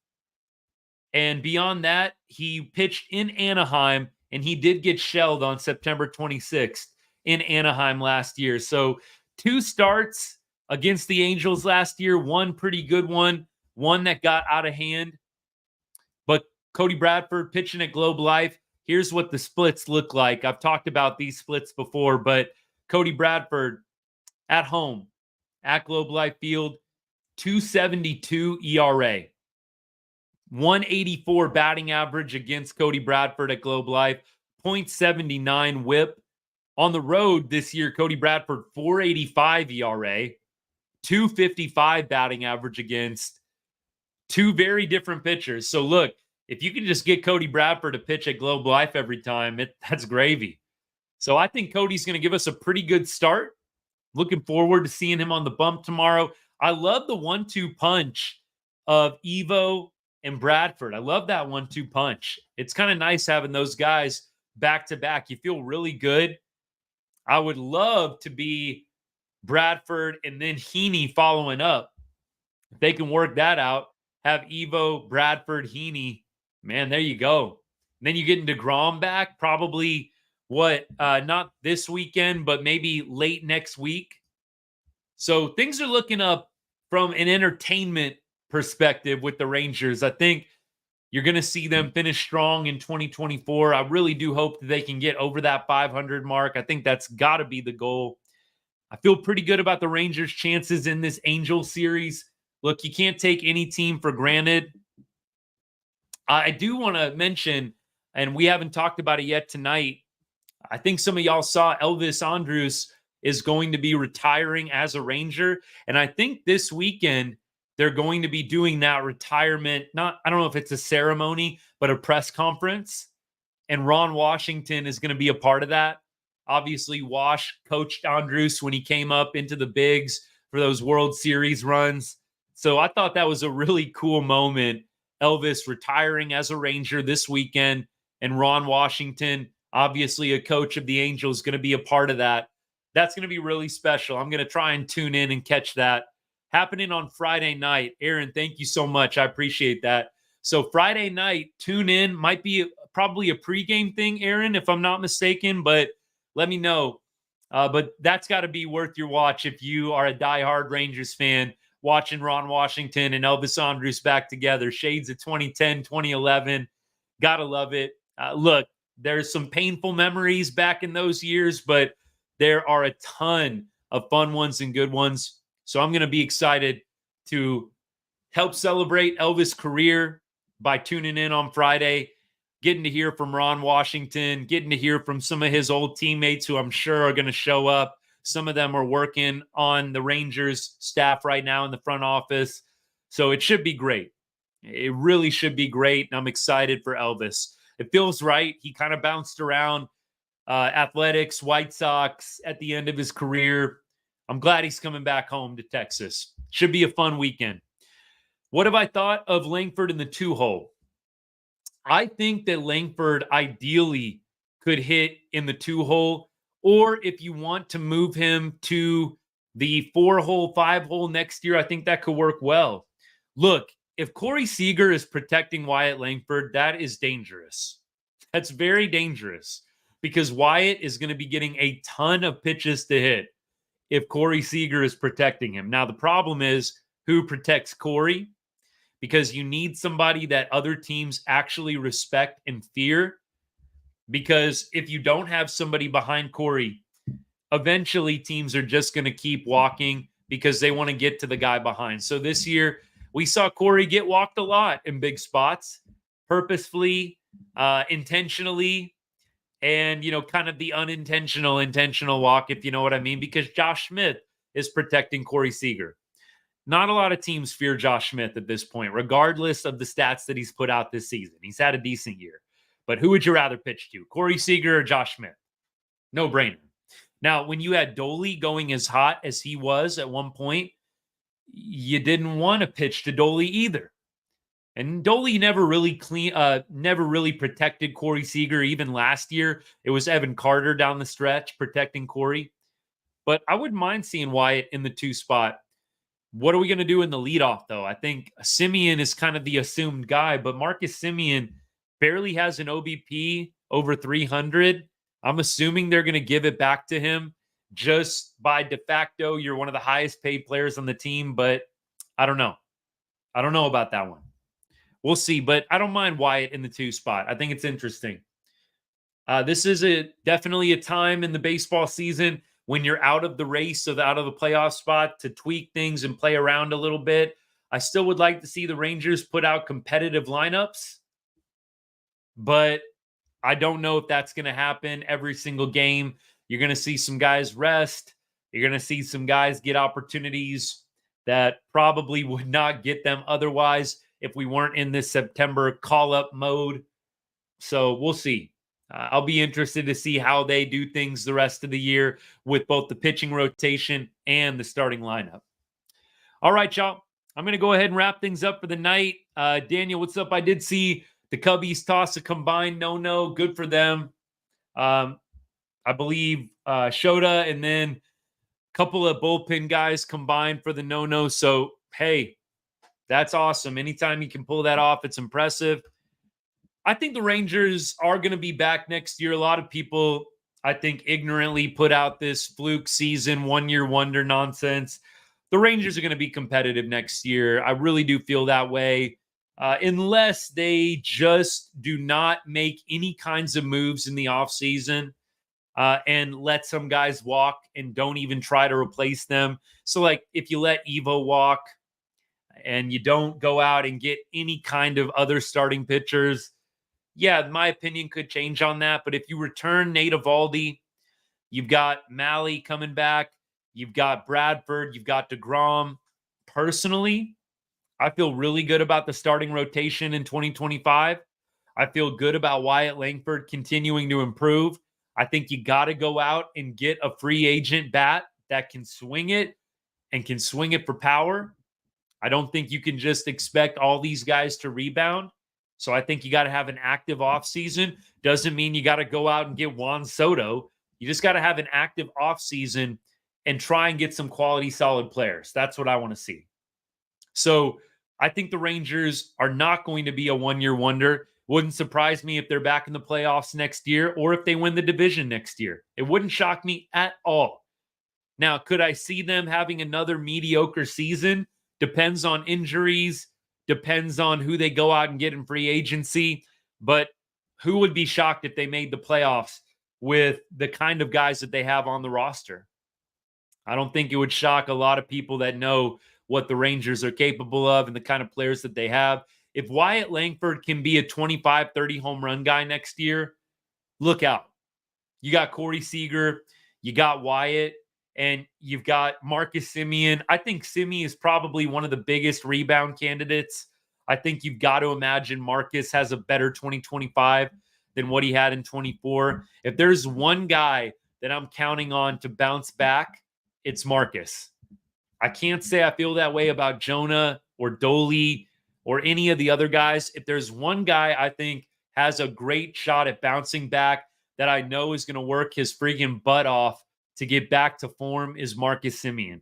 Speaker 2: And beyond that, he pitched in Anaheim, and he did get shelled on September 26th in Anaheim last year. So 2 starts against the Angels last year, 1 pretty good one that got out of hand. But Cody Bradford pitching at Globe Life, here's what the splits look like. I've talked about these splits before, but Cody Bradford at home at Globe Life Field, 2.72 ERA. 184 batting average against Cody Bradford at Globe Life, 0.79 whip. On the road this year, Cody Bradford, 4.85 ERA, 2.55 batting average against 2 very different pitchers. So look, if you can just get Cody Bradford to pitch at Globe Life every time, that's gravy. So I think Cody's going to give us a pretty good start. Looking forward to seeing him on the bump tomorrow. I love the 1-2 punch of Evo and Bradford. I love that 1-2 punch. It's kind of nice having those guys back to back. You feel really good. I would love to be Bradford and then Heaney following up. If they can work that out, have Evo, Bradford, Heaney, man, there you go. And then you get into DeGrom back, probably not this weekend, but maybe late next week. So things are looking up from an entertainment perspective with the Rangers. I think you're going to see them finish strong in 2024. I really do hope that they can get over that 500 mark. I think that's got to be the goal. I feel pretty good about the Rangers' chances in this Angel series. Look, you can't take any team for granted. I do want to mention, and we haven't talked about it yet tonight, I think some of y'all saw Elvis Andrus is going to be retiring as a Ranger. And I think this weekend they're going to be doing that retirement. I don't know if it's a ceremony, but a press conference. And Ron Washington is going to be a part of that. Obviously, Wash coached Andrus when he came up into the bigs for those World Series runs. So I thought that was a really cool moment. Elvis retiring as a Ranger this weekend, and Ron Washington, obviously a coach of the Angels, going to be a part of that. That's going to be really special. I'm going to try and tune in and catch that. Happening on Friday night. Aaron, thank you so much. I appreciate that. So Friday night, tune in. Might be probably a pregame thing, Aaron, if I'm not mistaken, but let me know. But that's got to be worth your watch if you are a diehard Rangers fan, watching Ron Washington and Elvis Andrus back together. Shades of 2010, 2011. Gotta love it. Look, there's some painful memories back in those years, but there are a ton of fun ones and good ones. So I'm going to be excited to help celebrate Elvis' career by tuning in on Friday, getting to hear from Ron Washington, getting to hear from some of his old teammates who I'm sure are going to show up. Some of them are working on the Rangers staff right now in the front office. So it should be great. It really should be great. And I'm excited for Elvis. It feels right. He kind of bounced around Athletics, White Sox at the end of his career. I'm glad he's coming back home to Texas. Should be a fun weekend. What have I thought of Langford in the 2-hole? I think that Langford ideally could hit in the 2-hole, or if you want to move him to the 4-hole, 5-hole next year, I think that could work well. Look, if Corey Seager is protecting Wyatt Langford, that is dangerous. That's very dangerous because Wyatt is going to be getting a ton of pitches to hit if Corey Seager is protecting him. Now, the problem is who protects Corey, because you need somebody that other teams actually respect and fear. Because if you don't have somebody behind Corey, eventually teams are just going to keep walking because they want to get to the guy behind. So this year, we saw Corey get walked a lot in big spots, purposefully, intentionally, and, kind of the intentional walk, if you know what I mean, because Josh Smith is protecting Corey Seager. Not a lot of teams fear Josh Smith at this point, regardless of the stats that he's put out this season. He's had a decent year. But who would you rather pitch to, Corey Seager or Josh Smith? No brainer. Now, when you had Dolly going as hot as he was at one point, you didn't want to pitch to Dolly either. And Dolly never really protected Corey Seager. Even last year, it was Evan Carter down the stretch protecting Corey. But I wouldn't mind seeing Wyatt in the 2 spot. What are we going to do in the leadoff, though? I think Simeon is kind of the assumed guy, but Marcus Semien barely has an OBP over 300. I'm assuming they're going to give it back to him just by de facto. You're one of the highest paid players on the team, but I don't know. I don't know about that one. We'll see, but I don't mind Wyatt in the 2 spot. I think it's interesting. This is definitely a time in the baseball season when you're out of the race, out of the playoff spot, to tweak things and play around a little bit. I still would like to see the Rangers put out competitive lineups, but I don't know if that's going to happen every single game. You're going to see some guys rest. You're going to see some guys get opportunities that probably would not get them otherwise if we weren't in this September call-up mode. So we'll see. I'll be interested to see how they do things the rest of the year with both the pitching rotation and the starting lineup. All right, y'all. I'm going to go ahead and wrap things up for the night. Daniel, what's up? I did see the Cubbies toss a combined no-no. Good for them. I believe Shota and then a couple of bullpen guys combined for the no-no. So, hey, that's awesome. Anytime you can pull that off, it's impressive. I think the Rangers are going to be back next year. A lot of people, I think, ignorantly put out this fluke season, one-year wonder nonsense. The Rangers are going to be competitive next year. I really do feel that way. Unless they just do not make any kinds of moves in the offseason and let some guys walk and don't even try to replace them. So, like, if you let Evo walk and you don't go out and get any kind of other starting pitchers, yeah, my opinion could change on that. But if you return Nate Eovaldi, you've got Malley coming back, you've got Bradford, you've got DeGrom. Personally, I feel really good about the starting rotation in 2025. I feel good about Wyatt Langford continuing to improve. I think you got to go out and get a free agent bat that can swing it and can swing it for power. I don't think you can just expect all these guys to rebound. So I think you got to have an active offseason. Doesn't mean you got to go out and get Juan Soto. You just got to have an active offseason and try and get some quality, solid players. That's what I want to see. So I think the Rangers are not going to be a one-year wonder. Wouldn't surprise me if they're back in the playoffs next year or if they win the division next year. It wouldn't shock me at all. Now, could I see them having another mediocre season? Depends on injuries, depends on who they go out and get in free agency. But who would be shocked if they made the playoffs with the kind of guys that they have on the roster? I don't think it would shock a lot of people that know what the Rangers are capable of and the kind of players that they have. If Wyatt Langford can be a 25, 30 home run guy next year, look out. You got Corey Seager, you got Wyatt, and you've got Marcus Semien. I think Semien is probably one of the biggest rebound candidates. I think you've got to imagine Marcus has a better 2025 than what he had in 24. If there's one guy that I'm counting on to bounce back, it's Marcus. I can't say I feel that way about Jonah or Dolly or any of the other guys. If there's one guy I think has a great shot at bouncing back that I know is going to work his freaking butt off to get back to form, is Marcus Semien.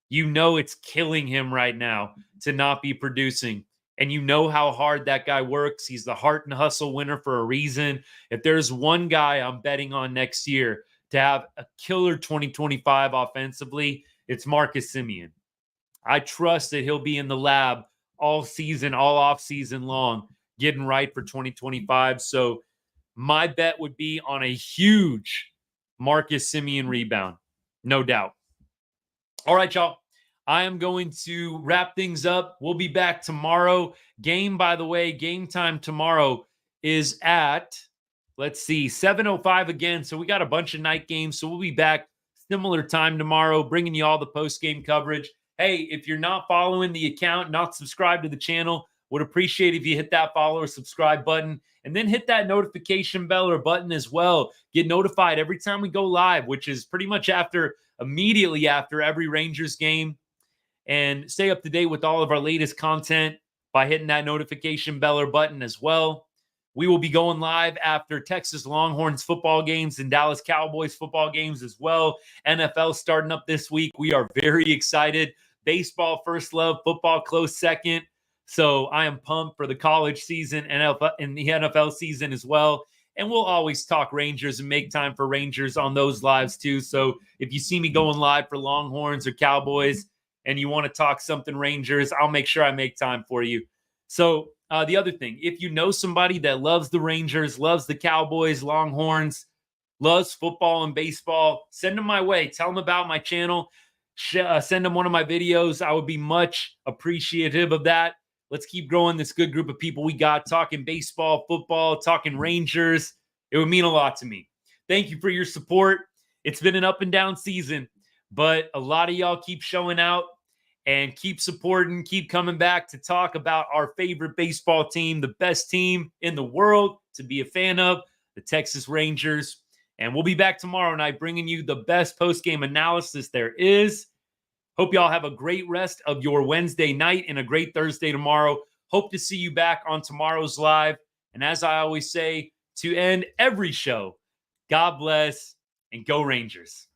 Speaker 2: You know it's killing him right now to not be producing. And you know how hard that guy works. He's the Heart and Hustle winner for a reason. If there's one guy I'm betting on next year to have a killer 2025 offensively, it's Marcus Semien. I trust that he'll be in the lab all season, all off season long, getting right for 2025. So my bet would be on a huge Marcus Semien rebound, no doubt. All right, y'all. I am going to wrap things up. We'll be back tomorrow. Game, by the way, game time tomorrow is at, let's see, 7:05 again. So we got a bunch of night games. So we'll be back similar time tomorrow, bringing you all the post-game coverage. Hey, if you're not following the account, not subscribed to the channel, would appreciate if you hit that follow or subscribe button, and then hit that notification bell or button as well. Get notified every time we go live, which is pretty much immediately after every Rangers game. And stay up to date with all of our latest content by hitting that notification bell or button as well. We will be going live after Texas Longhorns football games and Dallas Cowboys football games as well. NFL starting up this week. We are very excited. Baseball first love, football close second. So I am pumped for the college season and the NFL season as well. And we'll always talk Rangers and make time for Rangers on those lives too. So if you see me going live for Longhorns or Cowboys and you want to talk something Rangers, I'll make sure I make time for you. So the other thing, if you know somebody that loves the Rangers, loves the Cowboys, Longhorns, loves football and baseball, send them my way. Tell them about my channel. Send them one of my videos. I would be much appreciative of that. Let's keep growing this good group of people we got, talking baseball, football, talking Rangers. It would mean a lot to me. Thank you for your support. It's been an up and down season, but a lot of y'all keep showing out and keep supporting, keep coming back to talk about our favorite baseball team, the best team in the world to be a fan of, the Texas Rangers. And we'll be back tomorrow night bringing you the best post-game analysis there is. Hope y'all have a great rest of your Wednesday night and a great Thursday tomorrow. Hope to see you back on tomorrow's live. And as I always say, to end every show, God bless and go Rangers.